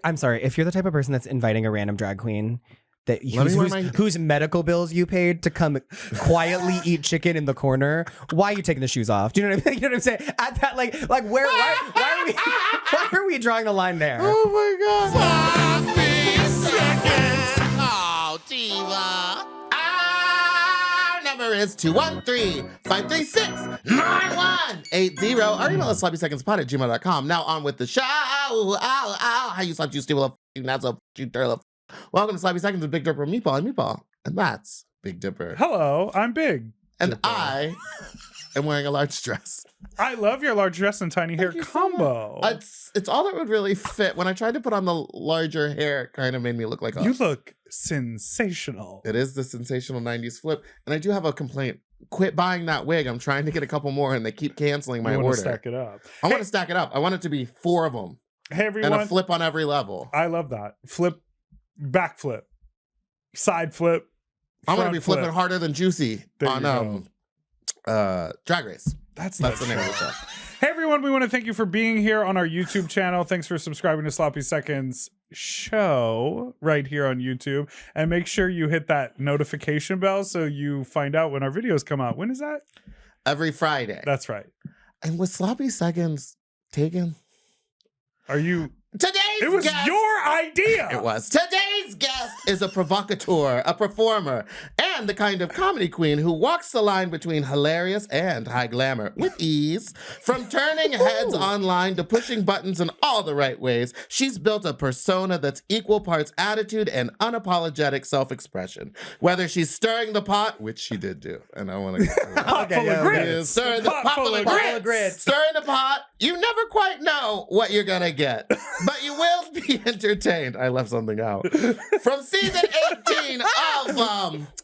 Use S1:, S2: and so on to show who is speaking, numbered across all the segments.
S1: I'm sorry, if you're the type of person that's inviting a random drag queen that whose medical bills you paid to come quietly eat chicken in the corner, why are you taking the shoes off? Do you know what I mean? You know what I'm saying? At that, why are we drawing the line there?
S2: Oh my God.
S3: Oh, Diva. Our number is 213-536-9180. Our email is sloppysecondspot@gmail.com. Now on with the show. How you slap you, steal you, not so you, turtle. Welcome to Sloppy Seconds with Big Dipper and Meatball. And that's Big Dipper.
S2: Hello, I'm Big.
S3: And
S2: Dipper.
S3: I am wearing a large dress.
S2: I love your large dress and tiny hair combo.
S3: It's all that would really fit. When I tried to put on the larger hair, it kind of made me look like
S2: You look sensational.
S3: It is the sensational 90s flip. And I do have a complaint. Quit buying that wig. I'm trying to get a couple more and they keep canceling my order.
S2: Stack it up.
S3: I want to stack it up. I want it to be 4 of them.
S2: Hey, everyone.
S3: And a flip on every level.
S2: I love that. Flip, back flip, side flip.
S3: I'm going to be flipping harder than Juicy on Drag Race. That's the name of the show.
S2: Hey, everyone. We want to thank you for being here on our YouTube channel. Thanks for subscribing to Sloppy Seconds show right here on YouTube. And make sure you hit that notification bell so you find out when our videos come out. When is that?
S3: Every Friday.
S2: That's right.
S3: And with Sloppy Seconds taken?
S2: Are you...
S3: It was
S2: your idea.
S3: It was. Today's guest is a provocateur, a performer, and the kind of comedy queen who walks the line between hilarious and high glamour with ease. From turning heads online to pushing buttons in all the right ways, she's built a persona that's equal parts attitude and unapologetic self-expression. Whether she's stirring the pot, which she did do, and I want to get to
S2: pot full of grits.
S3: Stirring the pot full of grits. Stirring the pot, you never quite know what you're gonna get, but you will be entertained. I left something out. From season 18 of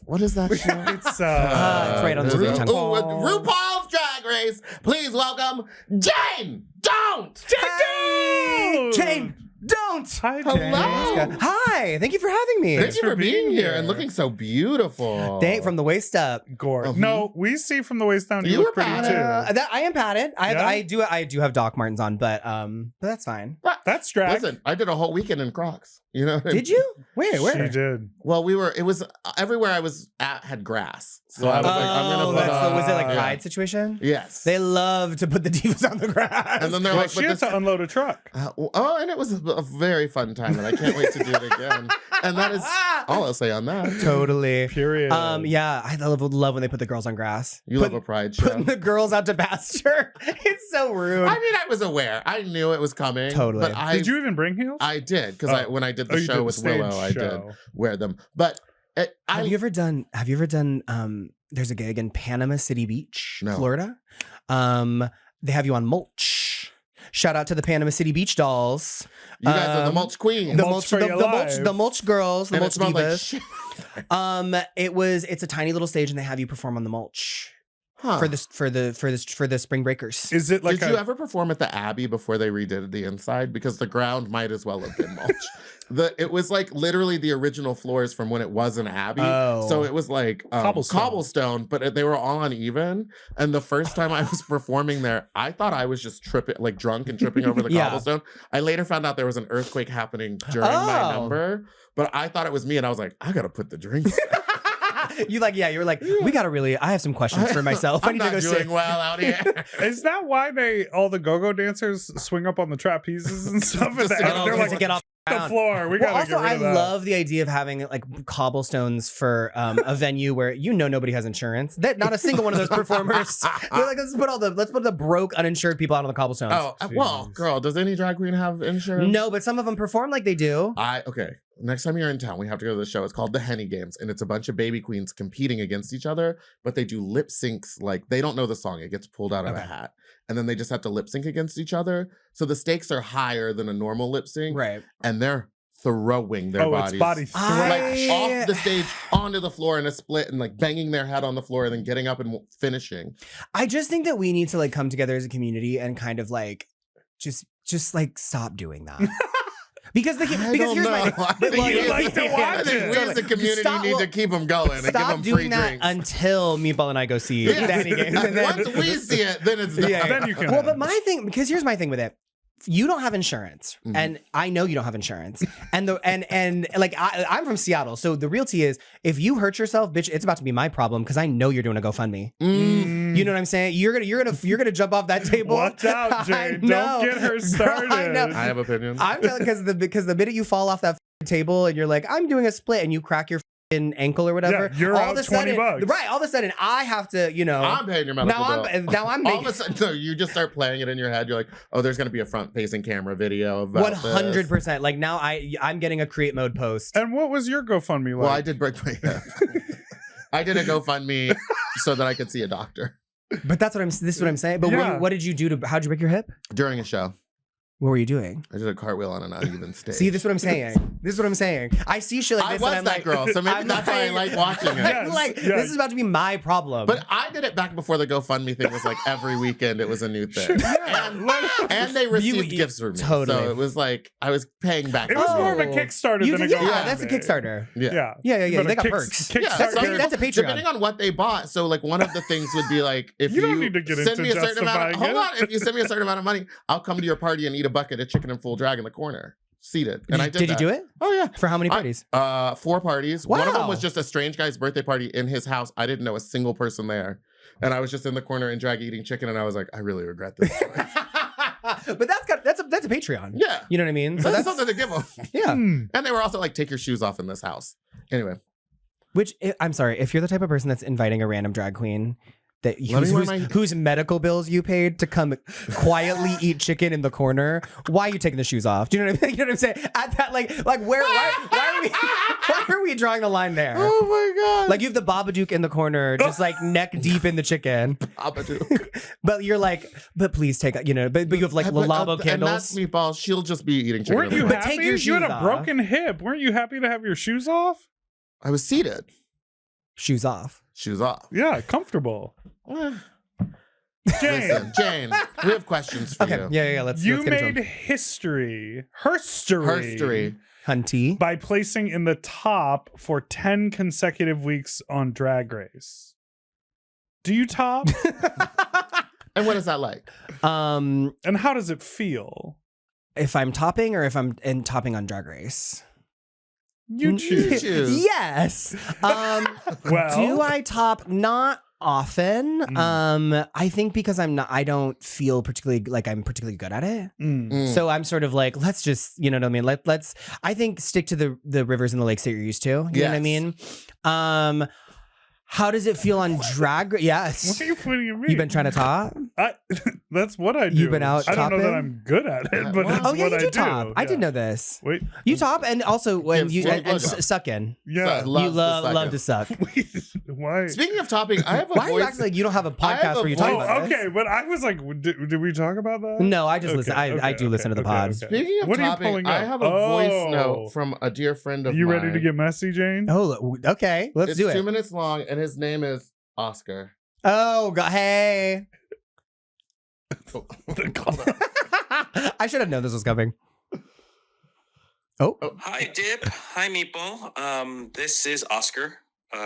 S3: what is that show?
S2: It's right on the
S3: RuPaul's Drag Race. Please welcome Jane Don't.
S1: Jane Don't.
S2: Hi, Jane.
S3: Hello.
S1: Hi. Thank you for having me.
S3: Thank you for being here and looking so beautiful.
S1: From the waist up.
S2: Gore. No, we see from the waist down. You look pretty too.
S1: I am padded. I do have Doc Martens on, but that's fine.
S2: That's drag.
S3: Listen, I did a whole weekend in Crocs. You know?
S1: Did you? Where?
S2: She did.
S3: Well, it was everywhere I was at had grass. So I was like, I'm gonna put
S1: was it like a Pride situation?
S3: Yes.
S1: They love to put the divas on the grass.
S3: And then they're
S2: like, she had to unload a truck.
S3: And it was a very fun time, and I can't wait to do it again. And that is all I'll say on that.
S1: Totally.
S2: Period.
S1: Yeah, I love when they put the girls on grass.
S3: You love a Pride show.
S1: Putting the girls out to pasture. It's so rude.
S3: I mean, I was aware. I knew it was coming.
S1: Totally.
S3: But
S2: did you even bring heels?
S3: I did, because when I did the show with Willow, I did wear them. But
S1: have you ever done there's a gig in Panama City Beach, Florida. They have you on mulch. Shout out to the Panama City Beach dolls.
S3: You guys are the mulch queen.
S1: The mulch girls, the mulch divas.
S3: Like
S1: it's a tiny little stage and they have you perform on the mulch. For the spring breakers.
S3: Is it like? Did you ever perform at the Abbey before they redid the inside? Because the ground might as well have been mulch. It was like literally the original floors from when it was an Abbey.
S1: Oh.
S3: So it was like cobblestone, but they were all uneven. And the first time I was performing there, I thought I was just drunk and tripping over the cobblestone. I later found out there was an earthquake happening during my number, but I thought it was me, and I was like, I gotta put the drinks down.
S1: You were like, I have some questions for myself. I need to go
S3: doing well out here.
S2: Is that why all the go-go dancers swing up on the trapezes and stuff? They're like,
S1: to get off
S2: the floor. We gotta get rid of that.
S1: I love the idea of having like cobblestones for a venue where nobody has insurance. That not a single one of those performers. They're like, let's put the broke, uninsured people out on the cobblestones.
S3: Oh, well, girl, does any drag queen have insurance?
S1: No, but some of them perform like they do.
S3: Okay. Next time you're in town, we have to go to the show. It's called the Henny Games, and it's a bunch of baby queens competing against each other, but they do lip syncs. Like, they don't know the song. It gets pulled out of a hat. And then they just have to lip sync against each other. So the stakes are higher than a normal lip sync.
S1: Right.
S3: And they're throwing their bodies.
S2: It's body throwing.
S3: Like, off the stage, onto the floor in a split, and like banging their head on the floor and then getting up and finishing.
S1: I just think that we need to like come together as a community and kind of like just like stop doing that. Because here's my thing.
S3: I think we as a community need to keep them going and give them free drinks
S1: until Meatball and I go see the Henny Games.
S3: Once we see it, then it's done.
S2: Then you can.
S1: Well, but my thing, because here's my thing with it. you don't have insurance, and I know you don't have insurance, and like I'm from Seattle, so the realty is if you hurt yourself, bitch, it's about to be my problem because I know you're doing a GoFundMe. You know what I'm saying? You're gonna jump off that table.
S2: Watch out, Jane! Don't get her started.
S1: I know.
S3: I have opinions.
S1: I'm telling because the minute you fall off that table and you're like, I'm doing a split, and you crack your ankle or whatever,
S2: you're out $20.
S1: Right, all of a sudden I have to,
S3: I'm paying your medical bill.
S1: Now I'm
S3: all of a sudden, no, you just start playing it in your head. You're like, oh, there's gonna be a front-facing camera video of
S1: 100%. Like now I'm getting a create mode post.
S2: And what was your GoFundMe like?
S3: Well, I did break my hip. I did a GoFundMe so that I could see a doctor
S1: But this is what I'm saying. But what did you do how'd you break your hip?
S3: during a show.
S1: What were you doing?
S3: I did a cartwheel on an uneven stage.
S1: See, this is what I'm saying. I see shit like this,
S3: I was
S1: and I'm
S3: that
S1: like,
S3: girl, so maybe that's why I like watching it.
S2: Yes,
S1: like,
S2: yes.
S1: this is about to be my problem.
S3: But I did it back before the GoFundMe thing was like every weekend it was a new thing. And they received gifts from me.
S1: Totally.
S3: So it was like I was paying back.
S2: It was more of a Kickstarter than a GoFundMe.
S1: Yeah, that's a Kickstarter.
S3: Yeah.
S1: Yeah.
S2: But
S1: They
S2: a
S1: got perks.
S2: Kickstarter.
S1: That's a Patreon.
S3: Depending on what they bought. So like one of the things would be like if
S2: You don't need to get
S3: send
S2: into
S3: me a certain amount of,
S2: justifying it.
S3: if you send me a certain amount of money, I'll come to your party and eat a bucket of chicken and full drag in the corner. Seated. And I did that.
S1: you do it?
S3: Oh yeah.
S1: For how many parties?
S3: 4 parties. One of them
S1: Wow.
S3: was just a strange guy's birthday party in his house. I didn't know a single person there. And I was just in the corner in drag eating chicken and I was like, I really regret this choice.
S1: But that's a Patreon.
S3: Yeah.
S1: You know what I mean?
S3: So that's something to give them.
S1: Yeah.
S3: And they were also like, take your shoes off in this house. Anyway.
S1: I'm sorry, if you're the type of person that's inviting a random drag queen that whose medical bills you paid to come quietly eat chicken in the corner, why are you taking the shoes off? Do you know what I mean? You know what I'm saying? At that why are we drawing the line there?
S3: Oh my God.
S1: Like you have the Babadook in the corner, just like neck deep in the chicken.
S3: Babadook.
S1: But you're like, but please take, but you have like Lalabo candles.
S3: And that's Meatball. She'll just be eating chicken.
S2: Weren't you
S1: But
S2: happy?
S1: take your
S2: You had
S1: shoes
S2: a
S1: off.
S2: broken hip. Weren't you happy to have your shoes off?
S3: I was seated.
S1: Shoes off.
S3: Shoes off.
S2: Yeah, comfortable. Jane.
S3: Listen, Jane, we have questions for
S1: Okay,
S3: you.
S1: yeah. Let's
S2: You
S1: get into
S2: made
S1: them.
S2: herstory
S1: Hunty.
S2: by placing in the top for 10 consecutive weeks on Drag Race. Do you top?
S3: And what is that like?
S2: And how does it feel?
S1: If I'm topping or if I'm topping on Drag Race.
S2: You choose.
S1: Yes.
S2: Well,
S1: Do I top? Not often. I think because I don't feel particularly like I'm particularly good at it. So I'm sort of like, let's just, you know what I mean? Let's I think stick to the rivers and the lakes that you're used to. You know what I mean? How does it feel on Drag Race? Yes.
S2: What are you pointing at me?
S1: You've been trying to top?
S2: That's what I do.
S1: You've been out
S2: I don't know that
S1: topping?
S2: I'm good at it, but that's
S1: Oh yeah,
S2: what
S1: you
S2: I
S1: do top. I
S2: Yeah.
S1: didn't know this.
S2: Wait.
S1: You top and also when
S3: Gives
S1: you
S3: full blowjob.
S1: suck in.
S2: Yeah.
S3: So-
S1: You
S3: Loves to
S1: love to suck.
S2: Why?
S3: Speaking of topping, I have a
S1: Why are
S3: voice.
S1: you acting like you don't have a
S3: I have
S1: podcast
S3: a
S1: where you talk
S3: voice-
S1: about this?
S2: Okay, but I was like, did we talk about that?
S1: No, I just listen. I do listen to the pod.
S3: Speaking of
S2: What are you
S3: topping,
S2: pulling
S3: I
S2: up?
S3: have a voice note from a dear friend of
S2: You
S3: mine.
S2: ready to get messy, Jane?
S1: Oh, okay. Let's
S3: It's
S1: do
S3: 2
S1: it.
S3: minutes long, and his name is Oscar.
S1: Oh, God. Hey. I should have known this was coming. Oh.
S4: Hi, Dip. Hi, Meatball. This is Oscar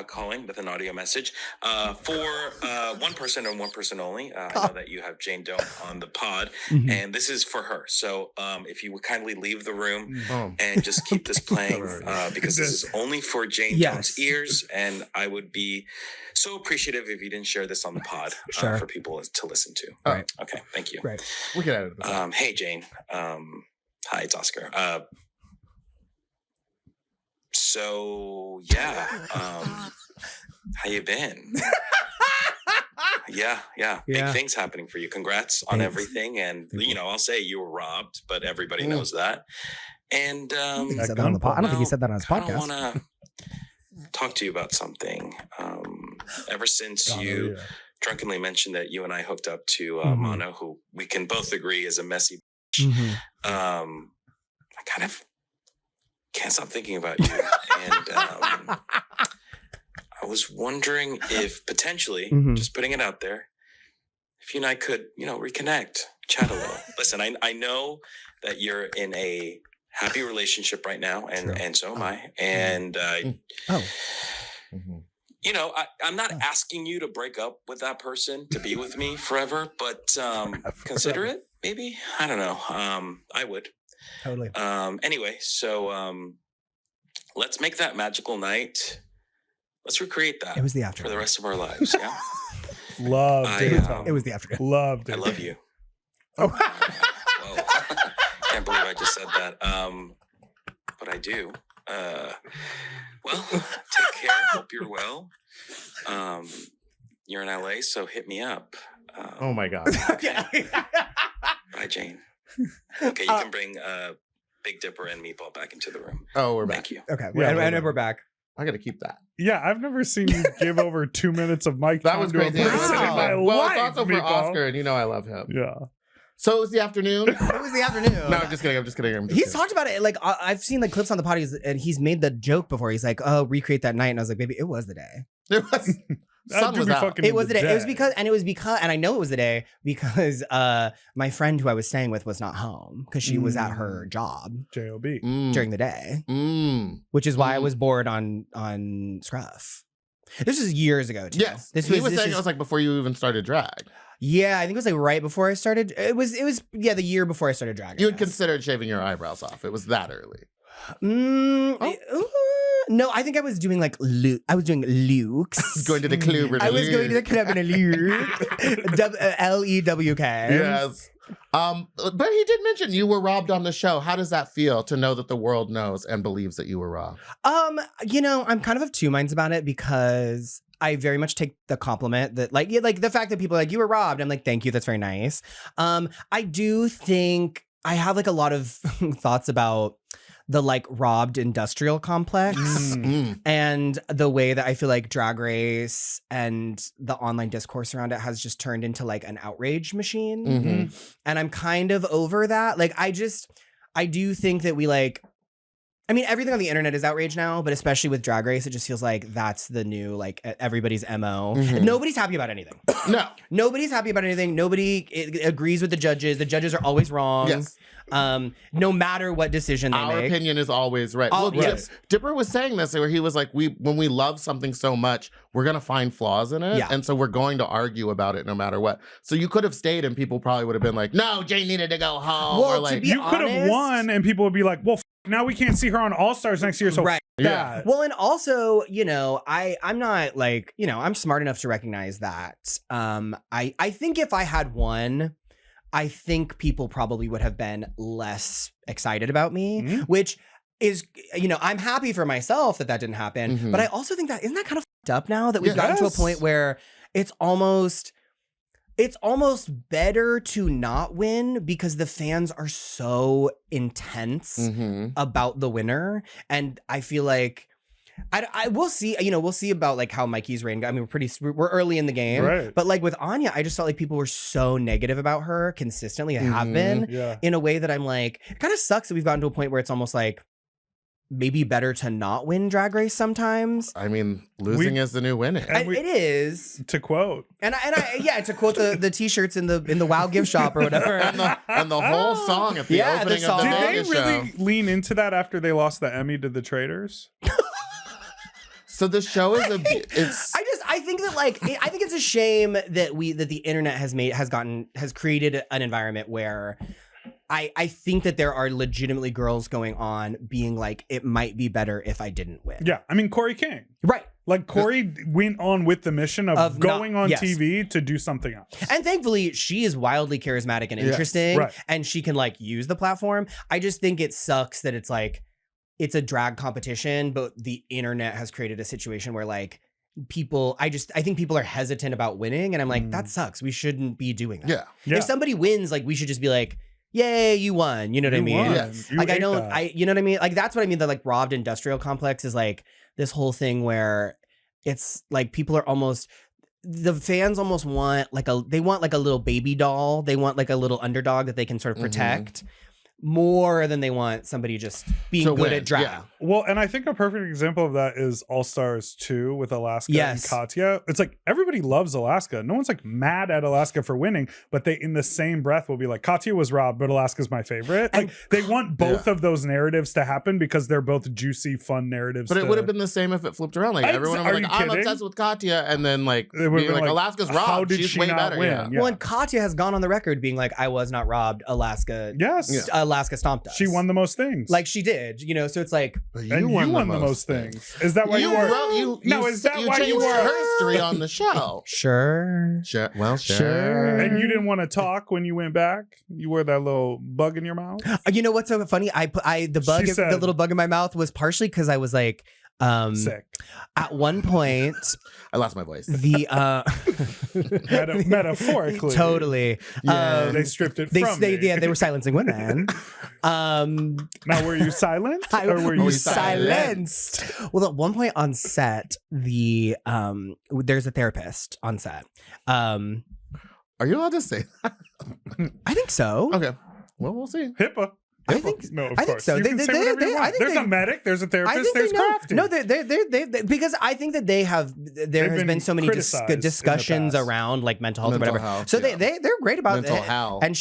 S4: calling with an audio message for one person and one person only. I know that you have Jane Doe on the pod, and this is for her. So if you would kindly leave the room and just keep this playing because this is only for Jane Doe's ears, and I would be so appreciative if you didn't share this on the pod for people to listen to.
S1: Right.
S4: Okay, thank you.
S1: Right.
S3: We can edit this.
S4: Hey, Jane. Hi, it's Oscar. So yeah, how you been? Yeah. Big things happening for you. Congrats on everything. And I'll say you were robbed, but everybody knows that. And
S1: He said that on the pod. I don't think he said that on his podcast.
S4: I want to talk to you about something. Ever since you drunkenly mentioned that you and I hooked up to Mono, who we can both agree is a messy bitch, I kind of can't stop thinking about you. And I was wondering if potentially, just putting it out there, if you and I could, reconnect, chat a little. Listen, I know that you're in a happy relationship right now, and so am I. And, I'm not asking you to break up with that person to be with me forever, but consider it. maybe, I don't know. I would.
S1: Totally.
S4: Anyway, so let's make that magical night. Let's recreate that.
S1: It was the
S4: for
S1: afternoon.
S4: the rest of our lives. Yeah.
S2: Loved it.
S1: It was the afternoon.
S2: Loved
S4: I
S2: it.
S4: love you.
S1: Oh.
S4: Whoa. Can't believe I just said that. But I do. Well, take care. Hope you're well. You're in LA, so hit me up.
S3: Oh my God.
S4: Bye, Jane. Okay, you can bring Big Dipper and Meatball back into the room.
S3: Oh, we're back.
S4: Thank you.
S1: Okay,
S2: Yeah,
S1: and we're back.
S3: I got to keep that.
S2: Yeah, I've never seen you give over 2 minutes of mic
S3: That
S2: time
S3: was
S2: to a
S3: crazy.
S2: person in my
S3: Well,
S2: life,
S3: it's also for
S2: Meatball.
S3: Oscar, and you know I love him.
S2: Yeah.
S3: So it was the afternoon.
S1: It was the afternoon.
S3: No, I'm just kidding.
S1: He's talked about it. Like I've seen like clips on the potties, and he's made the joke before. He's like, "Oh, recreate that night," and I was like, "Baby, it was the day.
S3: It was. Sun was out.
S1: It was the day. It was because, and I know it was the day because my friend who I was staying with was not home because she was at her job
S2: J.O.B.
S1: during the day,
S3: Which
S1: is why I was bored on Scruff. This was years ago, too.
S3: Yes. He was saying it was like before you even started drag.
S1: Yeah, I think it was like right before I started. It was the year before I started dragging.
S3: You had considered shaving your eyebrows off. It was that early.
S1: No, I think I was doing like I was doing Luke's.
S3: Going to the club.
S1: I was going to the club in a Luke. Lewk.
S3: Yes. But he did mention you were robbed on the show. How does that feel to know that the world knows and believes that you were robbed?
S1: I'm kind of two minds about it because I very much take the compliment that like the fact that people are like, you were robbed. I'm like, thank you. That's very nice. I do think I have like a lot of thoughts about the like robbed industrial complex and the way that I feel like Drag Race and the online discourse around it has just turned into like an outrage machine. And I'm kind of over that. Like, I do think that we like, I mean, everything on the internet is outrage now, but especially with Drag Race, it just feels like that's the new, like, everybody's MO. Nobody's happy about anything.
S3: No.
S1: Nobody's happy about anything. Nobody agrees with the judges. The judges are always wrong.
S3: Yes.
S1: No matter what decision they
S3: Our
S1: make.
S3: opinion is always right.
S1: Yes.
S3: Dipper was saying this where he was like, when we love something so much, we're going to find flaws in it.
S1: Yeah.
S3: And so we're going to argue about it no matter what. So you could have stayed and people probably would have been like, no, Jane needed to go home.
S1: Well,
S3: or like,
S1: to be
S2: You could have
S1: honest-
S2: won and people would be like, well, now we can't see her on All Stars next year, so
S1: Right.
S2: that.
S1: Well, and also, I'm not like, I'm smart enough to recognize that. I think if I had won, I think people probably would have been less excited about me, which is, I'm happy for myself that didn't happen. But I also think isn't that kind of fucked up now that we've gotten to a point where it's almost better to not win because the fans are so intense about the winner. And I feel like I will see, we'll see about like how Mikey's reign. I mean, we're early in the game,
S2: Right.
S1: But like with Anya, I just felt like people were so negative about her consistently and have been in a way that I'm like, it kind of sucks that we've gotten to a point where it's almost like maybe better to not win Drag Race sometimes.
S3: I mean, losing is the new winning.
S1: It is.
S2: To quote.
S1: And I to quote the t-shirts in the WoW gift shop or whatever.
S3: and the whole song at the opening of the
S2: Did they
S3: Vegas
S2: really
S3: show.
S2: lean into that after they lost the Emmy to the Traitors?
S3: So the show is
S1: I think that like I think it's a shame that the internet has created an environment where I think that there are legitimately girls going on being like, it might be better if I didn't win.
S2: Yeah, I mean Corey King.
S1: Right.
S2: Like Corey went on with the mission of going on TV to do something else.
S1: And thankfully she is wildly charismatic and interesting
S2: right.
S1: and she can like use the platform. I just think it sucks that it's like it's a drag competition, but the internet has created a situation where like I think people are hesitant about winning and I'm like, that sucks. We shouldn't be doing that.
S3: Yeah.
S1: If somebody wins, like we should just be like, yay, you won. You know what I mean?
S3: Yes.
S1: Like you know what I mean? Like that's what I mean. The like robbed industrial complex is like this whole thing where it's like people are almost, the fans almost want like a little baby doll. They want like a little underdog that they can sort of protect. more than they want somebody just being
S3: To
S1: good
S3: win,
S1: at drag.
S3: yeah.
S2: Well, and I think a perfect example of that is All Stars 2 with Alaska
S1: Yes.
S2: and Katya. It's like everybody loves Alaska. No one's like mad at Alaska for winning, but they in the same breath will be like, Katya was robbed, but Alaska's my favorite. Like they want both of those narratives to happen because they're both juicy, fun narratives.
S3: But it would have been the same if it flipped around. Like everyone
S2: Are
S3: was
S2: you
S3: like, I'm
S2: kidding?
S3: obsessed with Katya, and then like
S2: It would've
S3: being
S2: been
S3: like, Alaska's robbed.
S2: How did
S3: She's
S2: she
S3: way
S2: not
S3: better.
S2: win?
S3: Yeah.
S2: Yeah.
S1: Well, and Katya has gone on the record being like, I was not robbed. Alaska.
S2: Yes.
S3: Yeah.
S1: Alaska stomped us.
S2: She won the most things.
S1: Like she did, so it's like,
S3: But
S2: and you won the most things. Is that why you were? Is that why you
S3: changed
S2: were?
S3: her history on the show?
S1: sure.
S3: Sure. Well, sure.
S2: And you didn't want to talk when you went back? You wore that little bug in your mouth?
S1: You know what's so funny? The little bug in my mouth was partially because I was like,
S2: Sick.
S1: at one point,
S3: I lost my voice.
S1: the
S2: Metaphorically.
S1: totally,
S2: They stripped it from me.
S1: they were silencing women.
S2: Now, were you silent? Or were you
S1: silenced? Well, at one point on set, there's a therapist on set.
S3: Are you allowed to say that?
S1: I think so.
S3: Okay. Well, we'll see.
S2: HIPAA.
S1: I think
S2: No, of
S1: I think
S2: course.
S1: so.
S2: You can say whatever you want. There's a medic, there's a therapist, there's crafty.
S1: No, they because I think that there has
S2: been
S1: been so many
S2: criticized in the
S1: discussions
S2: past.
S1: around like mental health
S3: Mental
S1: or whatever.
S3: health,
S1: So
S3: yeah.
S1: they're great about
S3: Mental
S1: it.
S3: health.
S1: And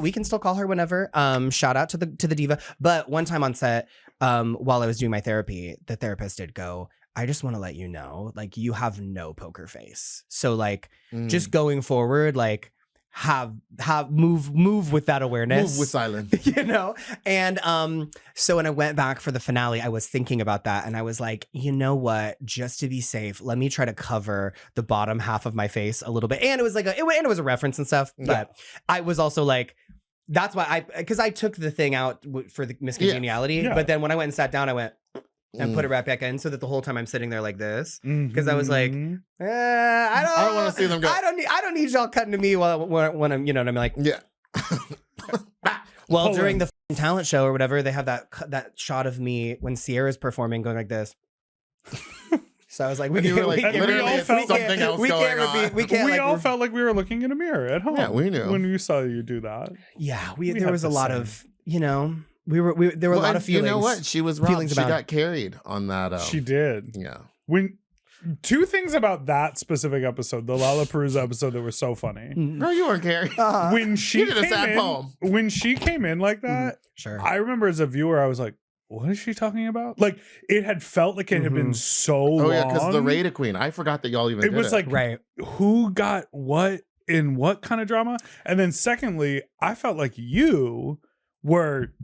S1: we can still call her whenever. Shout out to the diva. But one time on set, while I was doing my therapy, the therapist did go, I just want to let you know, like, you have no poker face. So like just going forward, like move with that awareness.
S3: Move with silence.
S1: And so when I went back for the finale, I was thinking about that, and I was like, you know what, just to be safe, let me try to cover the bottom half of my face a little bit. And it was like it was a reference and stuff, but I was also like, that's why because I took the thing out for the miscongeniality, but then when I went and sat down, I went and put it right back in, so that the whole time I'm sitting there like this, because I was like, I don't
S3: want to see them go.
S1: I don't need y'all cutting to me when I'm, you know what I mean, like,
S3: Yeah.
S1: well, during the talent show or whatever, they have that shot of me when Sierra's performing going like this. So I was like, we
S2: all felt like we were looking in a mirror at home.
S3: Yeah, we knew
S2: when we saw you do that.
S1: Yeah, there was a lot of, there were a lot of feelings.
S3: You know what? She was wrong. She
S1: about
S3: got carried on that.
S2: She did.
S3: Yeah.
S2: Two things about that specific episode, the Lollapalooza episode, that were so funny.
S3: No, you weren't carried.
S2: When she
S3: You did a sad poem.
S2: When she came in like that,
S1: sure.
S2: I remember as a viewer, I was like, what is she talking about? Like, it had felt like it had been so long.
S3: Oh, yeah, because the Rada Queen. I forgot that y'all even did it.
S2: It was like,
S1: right.
S2: Who got what in what kind of drama? And then secondly, I felt like you were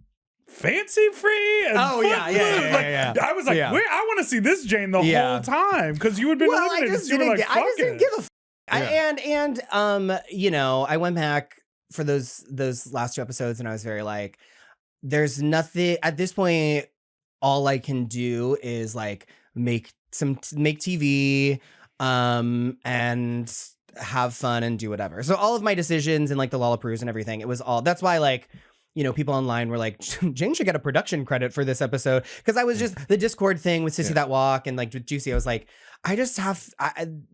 S2: fancy free and
S1: yeah.
S2: I was like, I want to see this Jane the whole time, because you had been eliminated.
S1: I just
S2: didn't
S1: give a I went back for those last two episodes, and I was very like, there's nothing at this point. All I can do is like make TV, and have fun and do whatever. So all of my decisions and like the Lollapalooza and everything, it was all. That's why like, people online were like, Jane should get a production credit for this episode, because I was just the Discord thing with Sissy That Walk and like with Juicy. I was like, I just have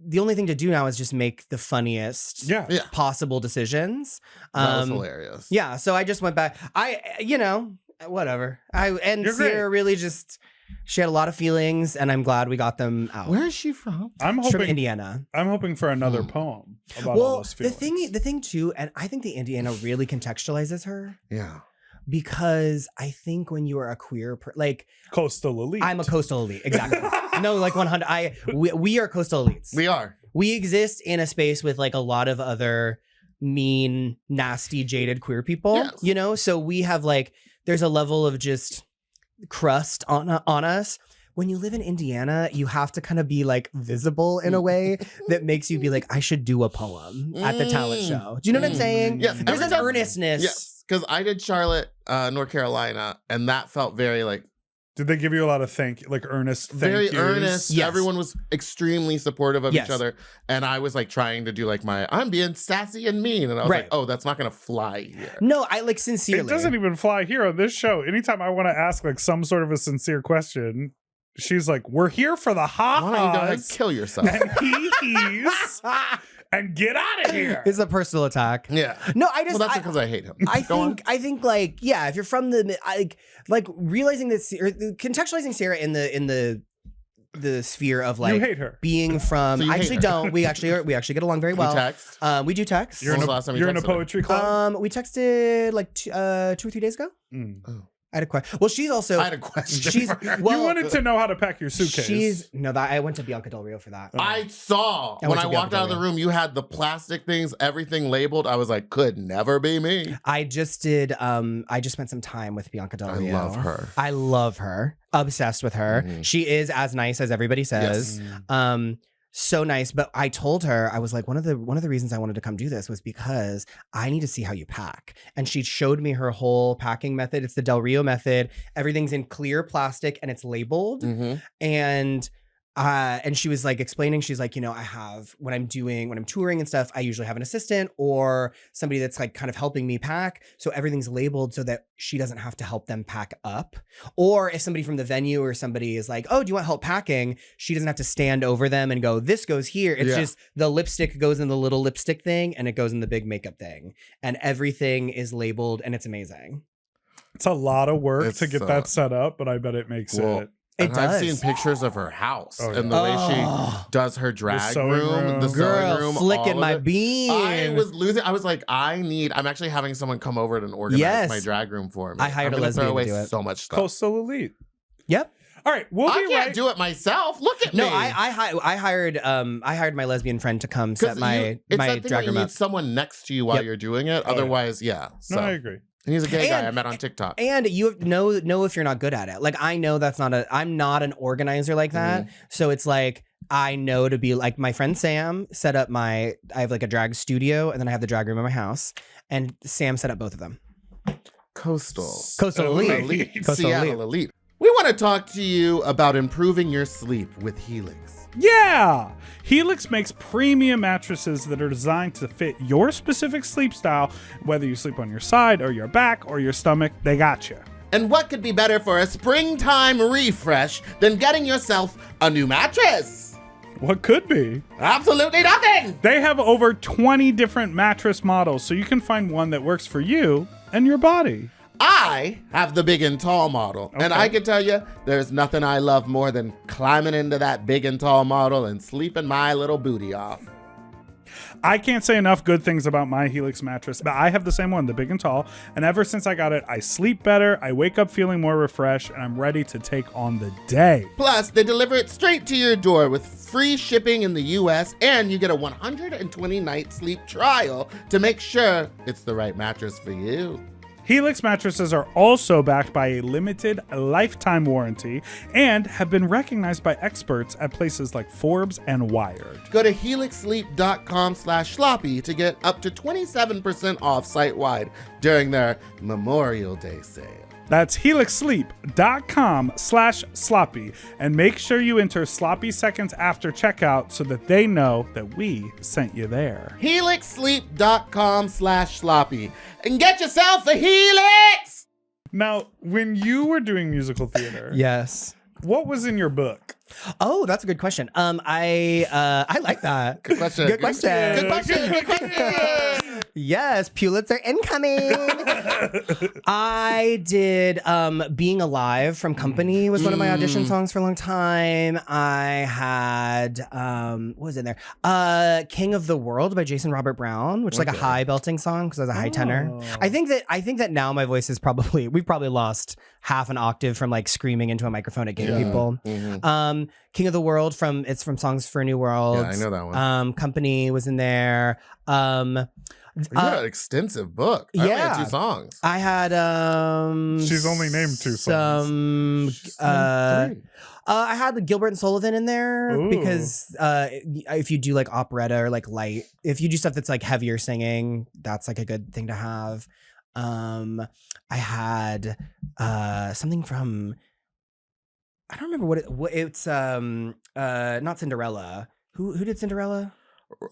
S1: the only thing to do now is just make the funniest possible decisions.
S3: That was hilarious.
S1: Yeah, so I just went back. Whatever. Sierra really just, she had a lot of feelings, and I'm glad we got them out.
S3: Where is she from?
S1: She's from Indiana.
S2: I'm hoping for another poem about all those feelings.
S1: The thing too, and I think the Indiana really contextualizes her.
S3: Yeah.
S1: Because I think when you are a queer, like
S2: coastal elite,
S1: I'm a coastal elite. Exactly. No, like 100. We are coastal elites.
S3: We are.
S1: We exist in a space with like a lot of other mean, nasty, jaded queer people. Yes. So we have like, there's a level of just crust on us. When you live in Indiana, you have to kind of be like visible in a way that makes you be like, I should do a poem at the talent show. Do you know what I'm saying?
S3: Yes.
S1: There's an earnestness.
S3: Yes. Because I did Charlotte, North Carolina, and that felt very like.
S2: Did they give you a lot of earnest thank
S3: very
S2: yous?
S3: Earnest.
S1: Yes.
S3: Everyone was extremely supportive of each other. And I was like trying to do like I'm being sassy and mean. And I was like, oh, that's not going to fly here.
S1: No, I like sincerely.
S2: It doesn't even fly here on this show. Anytime I want to ask like some sort of a sincere question, she's like, we're here for the ha-has.
S3: Why don't you go ahead and kill yourself?
S2: And he-he's. and get out of here.
S1: It's a personal attack.
S3: Yeah.
S1: No, I just.
S3: Well, that's because I hate him.
S1: I
S3: Go on.
S1: think like yeah, if you're from the like realizing this or contextualizing Sarah in the sphere of like
S2: You hate her.
S1: being from.
S3: So you
S1: I
S3: hate
S1: actually
S3: her.
S1: don't. We actually get along very well.
S3: We text.
S1: We do text.
S2: You're
S3: When
S2: in
S3: was the last time you
S2: you're in a
S3: texted her?
S2: poetry club.
S1: We texted like 2 or 3 days ago.
S3: Oh.
S1: I had a question. Well, she's also.
S3: I had a question.
S1: She's well.
S2: You wanted to know how to pack your suitcase.
S1: She's no. That I went to Bianca Del Rio for that.
S3: I saw
S1: I
S3: when
S1: went
S3: I
S1: to
S3: walked
S1: Bianca
S3: out of the
S1: Del
S3: room, you had the plastic things, everything labeled. I was like, could never be me.
S1: I just did. I just spent some time with Bianca Del
S3: I
S1: Rio.
S3: love her.
S1: I love her. Obsessed with her.
S3: Mhm.
S1: She is as nice as everybody says. So nice. But I told her, I was like, one of the reasons I wanted to come do this was because I need to see how you pack. And she showed me her whole packing method. It's the Del Rio method. Everything's in clear plastic and it's labeled.
S3: Mhm.
S1: And she was like explaining, she's like, I have when I'm touring and stuff, I usually have an assistant or somebody that's like kind of helping me pack. So everything's labeled so that she doesn't have to help them pack up. Or if somebody from the venue or somebody is like, oh, do you want help packing? She doesn't have to stand over them and go, this goes here. It's just the lipstick goes in the little lipstick thing and it goes in the big makeup thing. And everything is labeled and it's amazing.
S2: It's a lot of work to get that set up, but I bet it makes it.
S1: It
S3: And
S1: does.
S3: I've seen pictures of her house
S2: Oh,
S3: and the way she does her drag
S2: sewing room.
S3: the
S1: Girl,
S3: sewing room,
S1: flicking
S3: all of
S1: my
S3: it.
S1: bean.
S3: I was losing. I was like, I'm actually having someone come over and organize
S1: Yes.
S3: my drag room for me.
S1: I hired
S3: I'm
S1: a
S3: gonna
S1: lesbian
S3: throw
S1: to
S3: away
S1: do it.
S3: so much stuff.
S2: Coastal Elite.
S1: Yep.
S2: All right, we'll
S3: I
S2: be
S3: can't
S2: right.
S3: do it myself. Look at
S1: No,
S3: me.
S1: I hired my lesbian friend to come set
S3: Because
S1: my
S3: it's
S1: my
S3: that thing
S1: drag
S3: where you
S1: room
S3: need
S1: up.
S3: someone next to you while
S1: Yep.
S3: you're doing it.
S2: Oh, yeah.
S3: Otherwise, yeah. So.
S2: No, I agree.
S3: And he's a gay guy
S1: And-
S3: I met on TikTok.
S1: And you know if you're not good at it. Like I know I'm not an organizer like that. So it's like I know to be like my friend Sam set up I have like a drag studio and then I have the drag room in my house. And Sam set up both of them.
S3: Coastal
S1: Elite.
S3: Elite.
S1: Coastal
S3: Seattle Elite. We want to talk to you about improving your sleep with Helix.
S2: Yeah! Helix makes premium mattresses that are designed to fit your specific sleep style. Whether you sleep on your side or your back or your stomach, they got you.
S3: And what could be better for a springtime refresh than getting yourself a new mattress?
S2: What could be?
S3: Absolutely nothing!
S2: They have over 20 different mattress models, so you can find one that works for you and your body.
S3: I have the big and tall model, and
S2: Okay.
S3: I can tell you there's nothing I love more than climbing into that big and tall model and sleeping my little booty off.
S2: I can't say enough good things about my Helix mattress, but I have the same one, the big and tall, and ever since I got it, I sleep better, I wake up feeling more refreshed, and I'm ready to take on the day.
S3: Plus, they deliver it straight to your door with free shipping in the US, and you get a 120-night sleep trial to make sure it's the right mattress for you.
S2: Helix mattresses are also backed by a limited lifetime warranty and have been recognized by experts at places like Forbes and Wired.
S3: Go to helixsleep.com/sloppy to get up to 27% off site-wide during their Memorial Day sale.
S2: That's helixsleep.com/sloppy, and make sure you enter sloppy seconds after checkout so that they know that we sent you there.
S3: helixsleep.com/sloppy and get yourself a Helix!
S2: Now, when you were doing musical theater,
S1: Yes.
S2: what was in your book?
S1: Oh, that's a good question. I like that.
S3: Good question.
S1: Good question.
S3: Good question. Good question.
S1: Yes, Pulitzer incoming. I did Being Alive from Company was one of my audition songs for a long time. I had what was in there? King of the World by Jason Robert Brown, which is like a high belting song because I was a high tenor. I think that now my voice is we've probably lost half an octave from like screaming into a microphone at gay people. King of the World from Songs for a New World.
S3: Yeah, I know that one.
S1: Company was in there.
S3: You had an extensive book. I only had 2 songs.
S1: I had
S2: She's only named 2
S1: songs. I had the Gilbert and Sullivan in there
S2: Ooh.
S1: because if you do like operetta or like light, if you do stuff that's like heavier singing, that's like a good thing to have. I had something from I don't remember what it's not Cinderella. Who did Cinderella?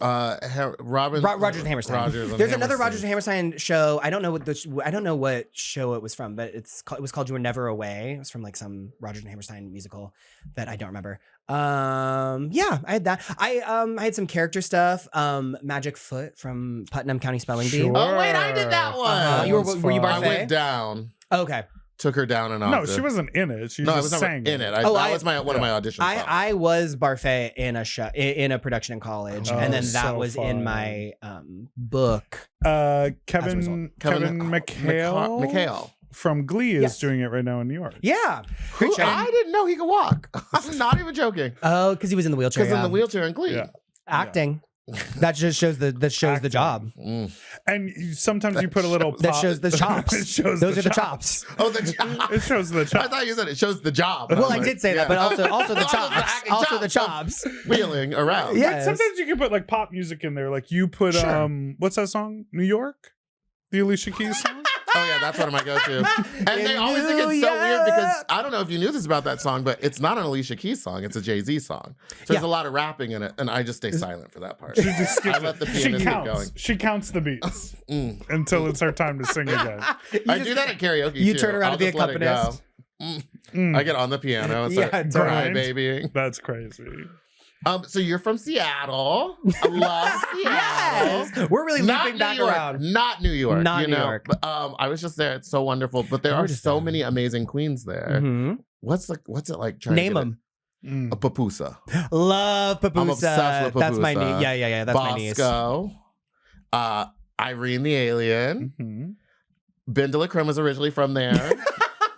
S1: Rogers and Hammerstein. There's another Rogers and Hammerstein show. I don't know what show it was from, but it was called You Were Never Away. It was from like some Rogers and Hammerstein musical that I don't remember. Yeah, I had that. I had some character stuff. Magic Foot from Putnam County Spelling Bee.
S2: Sure.
S3: Oh wait, I did that one.
S1: Were you
S3: I
S1: Barfay?
S3: went down.
S1: Oh, okay.
S3: Took her down an
S2: No,
S3: octave.
S2: she wasn't in it. She
S3: I
S2: just
S3: was never
S2: sang
S3: in it.
S1: Oh,
S3: That was one of my auditions.
S1: I was Barfay in a show in a production in college,
S2: Oh,
S1: and then that
S2: so
S1: was
S2: fun.
S1: in my book.
S2: Kevin McHale from Glee is
S1: Yes.
S2: doing it right now in New York.
S1: Yeah,
S3: Who, I didn't know he could walk. I'm not even joking.
S1: oh, because he was in the wheelchair.
S3: Because in the wheelchair in Glee.
S2: Yeah.
S1: acting. That just shows the job.
S2: And sometimes you put a little
S1: That
S2: pop-
S1: shows the chops.
S2: It shows
S1: Those
S2: the
S1: are the chops.
S3: Oh, the job.
S2: It shows the
S3: I
S2: chops.
S3: thought you said it shows the job.
S1: Well,
S3: I'm
S1: I
S3: like,
S1: did say
S3: yeah.
S1: that, but also the
S3: Also the
S1: chops.
S3: acting
S1: Also the
S3: chops.
S1: chops.
S3: Wheeling around.
S1: Yeah.
S2: But
S1: Yes.
S2: sometimes you can put like pop music in there. Like you put
S3: Sure.
S2: what's that song? New York? The Alicia Keys song?
S3: Oh yeah, that's one of my go-to. And
S1: In
S3: they always think
S1: New
S3: it's so weird because
S1: York.
S3: I don't know if you knew this about that song, but it's not an Alicia Keys song. It's a Jay-Z song. So there's a lot of rapping in it, and I just stay silent for that part.
S2: She just skips
S3: I let the
S2: it. She
S3: pianist keep
S2: counts.
S3: going.
S2: She counts the beats
S3: Mm.
S2: until it's her time to sing again.
S3: I do that at karaoke
S1: you
S3: too.
S1: turn around
S3: I'll
S1: to the
S3: just let it go.
S1: accompanist.
S3: I get on the piano and start
S1: Yeah,
S3: crying,
S2: grind.
S3: babying.
S2: That's crazy.
S3: So you're from Seattle. I love Seattle.
S1: Yes, we're really
S3: Not
S1: looping
S3: New
S1: back
S3: York.
S1: around.
S3: Not New York.
S1: Not
S3: you
S1: New
S3: know?
S1: York.
S3: But, I was just there. It's so wonderful. But there
S1: We're
S3: are
S1: just
S3: so
S1: there.
S3: many amazing queens there.
S1: Mhm.
S3: What's it like? Trying
S1: Name
S3: to
S1: them.
S3: get a papusa.
S1: Love Papusa.
S3: I'm obsessed with
S1: That's my
S3: Papusa.
S1: niece. Yeah. That's my niece.
S3: Bosco. Irene the Alien.
S2: Mhm.
S3: Ben de la Creme was originally from there.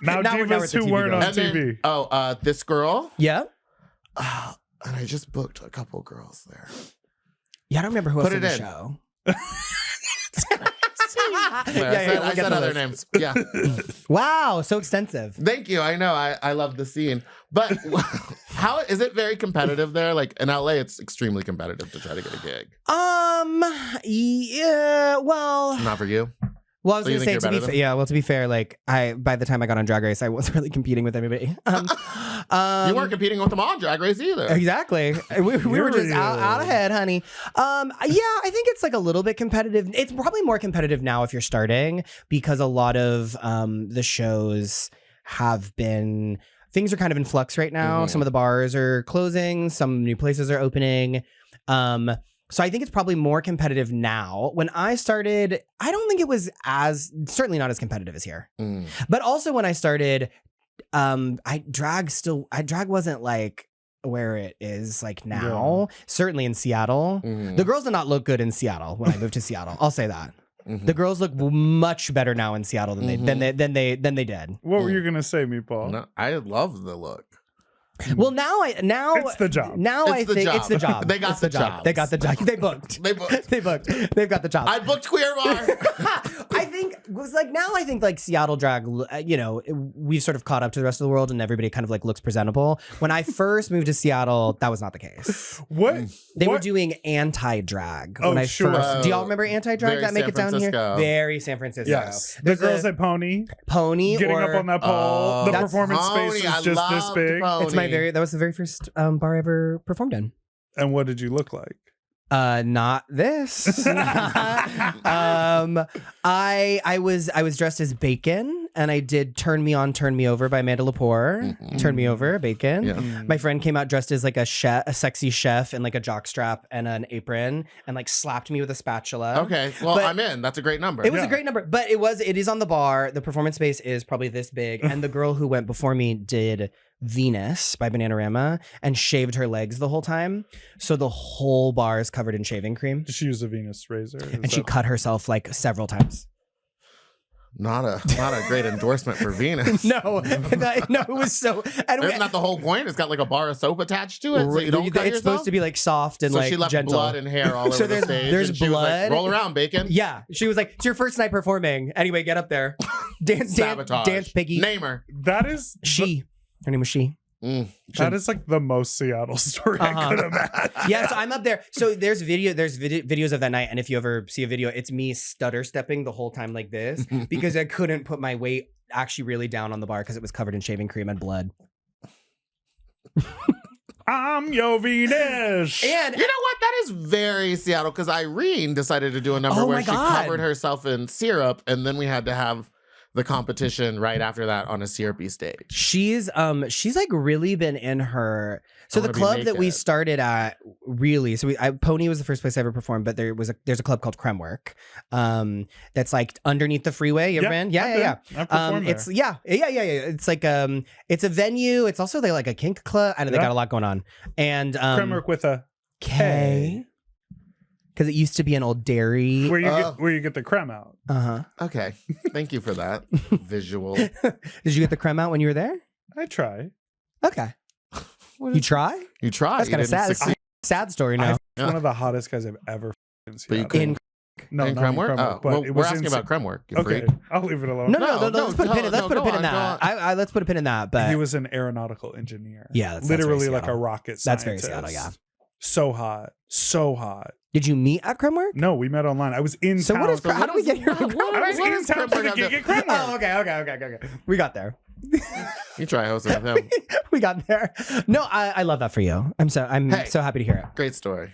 S2: Now
S1: Now we're
S2: divas
S1: at the
S2: who
S1: TV
S2: weren't on
S1: girls.
S3: And
S2: TV.
S3: then, this girl.
S1: Yeah.
S3: And I just booked a couple girls there.
S1: Yeah, I don't remember who
S3: Put
S1: else in
S3: it
S1: the
S3: in.
S1: show.
S3: I said other names. Yeah.
S1: Wow, so extensive.
S3: Thank you. I know. I love the scene. But how is it very competitive there? Like in LA, it's extremely competitive to try to get a gig.
S1: Yeah, well,
S3: Not for you.
S1: I was
S3: So you
S1: gonna say
S3: think you're better
S1: to be fair, like by the time I got on Drag Race, I wasn't really competing with anybody.
S3: You weren't competing with them on Drag Race either.
S1: Exactly. We were just out
S2: Period.
S1: ahead, honey. Yeah, I think it's like a little bit competitive. It's probably more competitive now if you're starting because a lot of the shows have been. Things are kind of in flux right now.
S3: Mhm.
S1: Some of the bars are closing. Some new places are opening. So I think it's probably more competitive now. When I started, I don't think it was certainly not as competitive as here.
S3: Mm.
S1: But also when I started, drag wasn't like where it is like now. Certainly in Seattle.
S3: Mhm.
S1: The girls did not look good in Seattle when I moved to Seattle. I'll say that.
S3: Mhm.
S1: The girls look much better now in Seattle than they did.
S2: What were you gonna say, Meatball?
S3: No, I love the look.
S1: Well, now
S2: It's the job.
S1: Now
S3: It's
S1: I
S3: the
S1: think
S3: job.
S1: it's the job.
S3: They got
S1: It's the
S3: the
S1: job.
S3: jobs.
S1: They got the job. They booked.
S3: They booked.
S1: They booked. They've got the job.
S3: I booked Queer Bar.
S1: I think it was like now I think like Seattle drag, we've sort of caught up to the rest of the world and everybody kind of like looks presentable. When I first moved to Seattle, that was not the case.
S2: What?
S1: They were
S2: what?
S1: doing anti-drag
S2: Oh,
S1: when I
S2: sure.
S1: first. Do y'all remember anti-drag
S3: Very
S1: that make
S3: San
S1: it down here?
S3: Francisco.
S1: Very San Francisco.
S2: Yes. The
S1: There's
S2: girls
S1: a
S2: at Pony
S1: pony
S2: getting
S1: or
S2: up on that pole.
S3: Oh,
S2: the
S1: that's
S2: performance
S3: Pony.
S2: space
S3: I
S2: is just this
S3: loved
S2: big.
S3: Pony.
S1: that was the very first bar I ever performed in.
S2: And what did you look like?
S1: Not this. I was dressed as Bacon, and I did "Turn Me On, Turn Me Over" by Amanda Lepore.
S3: Mhm.
S1: Turn Me Over, Bacon.
S3: Yeah.
S1: My friend came out dressed as like a sexy chef, in like a jockstrap and an apron, and like slapped me with a spatula.
S3: Okay. Well,
S1: But-
S3: I'm in. That's a great number.
S1: It was
S2: Yeah.
S1: a great number, but it is on the bar. The performance space is probably this big, and the girl who went before me did Venus by Bananarama and shaved her legs the whole time, so the whole bar is covered in shaving cream,
S2: Did she use a Venus razor?
S1: and she cut herself like several times.
S3: Not a great endorsement for Venus.
S1: No, it was so. And
S3: Isn't that the whole point? It's got like a bar of soap attached to it, so you don't cut
S1: it's supposed
S3: yourself?
S1: to be like soft and
S3: So
S1: like
S3: she left
S1: gentle.
S3: blood and hair all
S1: So
S3: over the stage.
S1: there's
S3: and she was like,
S1: blood.
S3: roll around, Bacon.
S1: Yeah, she was like, "It's your first night performing. Anyway, get up there, dance,
S3: Sabotage.
S1: dance, piggy."
S3: Name her.
S2: That is
S1: Her name was she.
S2: that is like the most Seattle story I could imagine.
S1: Yeah, so I'm up there. So there's videos of that night, and if you ever see a video, it's me stutter stepping the whole time like this because I couldn't put my weight actually really down on the bar because it was covered in shaving cream and blood.
S2: I'm your Venus.
S1: And
S3: You know what? That is very Seattle because Irene decided to do a number
S1: Oh
S3: where
S1: my
S3: she
S1: God.
S3: covered herself in syrup, and then we had to have the competition right after that on a syrupy stage.
S1: she's like really been in her. So
S3: I
S1: the
S3: wanna be
S1: club that we
S3: naked.
S1: started at really. So Pony was the first place I ever performed, but there's a club called Cremwork, that's like underneath the freeway. You ever been? Yeah.
S2: I've performed
S1: It's
S2: there.
S1: yeah. It's like it's a venue. It's also like a kink club. I know they
S2: Yeah.
S1: got a lot going on. And
S2: Cremwork with a
S1: K, because it used to be an old dairy.
S2: where you get the creme out.
S3: Okay. Thank you for that visual.
S1: Did you get the creme out when you were there?
S2: I try.
S1: Okay. You try?
S3: You tried.
S1: That's
S3: You
S1: kind of
S3: didn't
S1: sad. It's
S3: succeed.
S1: a sad story now.
S2: It's one of the hottest guys I've ever seen.
S3: But you
S2: Seattle.
S3: couldn't-
S2: No,
S3: in
S2: not in
S3: Cremwork?
S2: Cremwork,
S3: Oh,
S2: but
S3: well,
S2: it
S3: we're
S2: was
S3: asking
S2: in-
S3: about Cremwork. You
S2: Okay,
S3: freak.
S2: I'll leave it alone.
S1: No,
S3: No,
S1: let's put a pin in. Let's put a
S3: go
S1: pin in
S3: on,
S1: that.
S3: go on.
S1: Let's put a pin in that. But
S2: He was an aeronautical engineer.
S1: Yeah, that's
S2: literally
S1: very
S2: like a
S1: Seattle.
S2: rocket
S1: That's
S2: scientist.
S1: very Seattle, yeah.
S2: So hot, so hot.
S1: Did you meet at Cremwork?
S2: No, we met online. I was in
S1: So
S2: town.
S1: what is? How do we get here?
S3: what- what-
S2: I was
S3: what
S2: in
S3: is
S2: town for the
S3: Cremwork
S2: gig
S3: have
S2: at Cremwork.
S1: Oh, okay. We got there.
S3: You try hosting with him.
S1: We got there. No, I love that for you. I'm so
S3: Hey.
S1: so happy to hear
S3: Great story.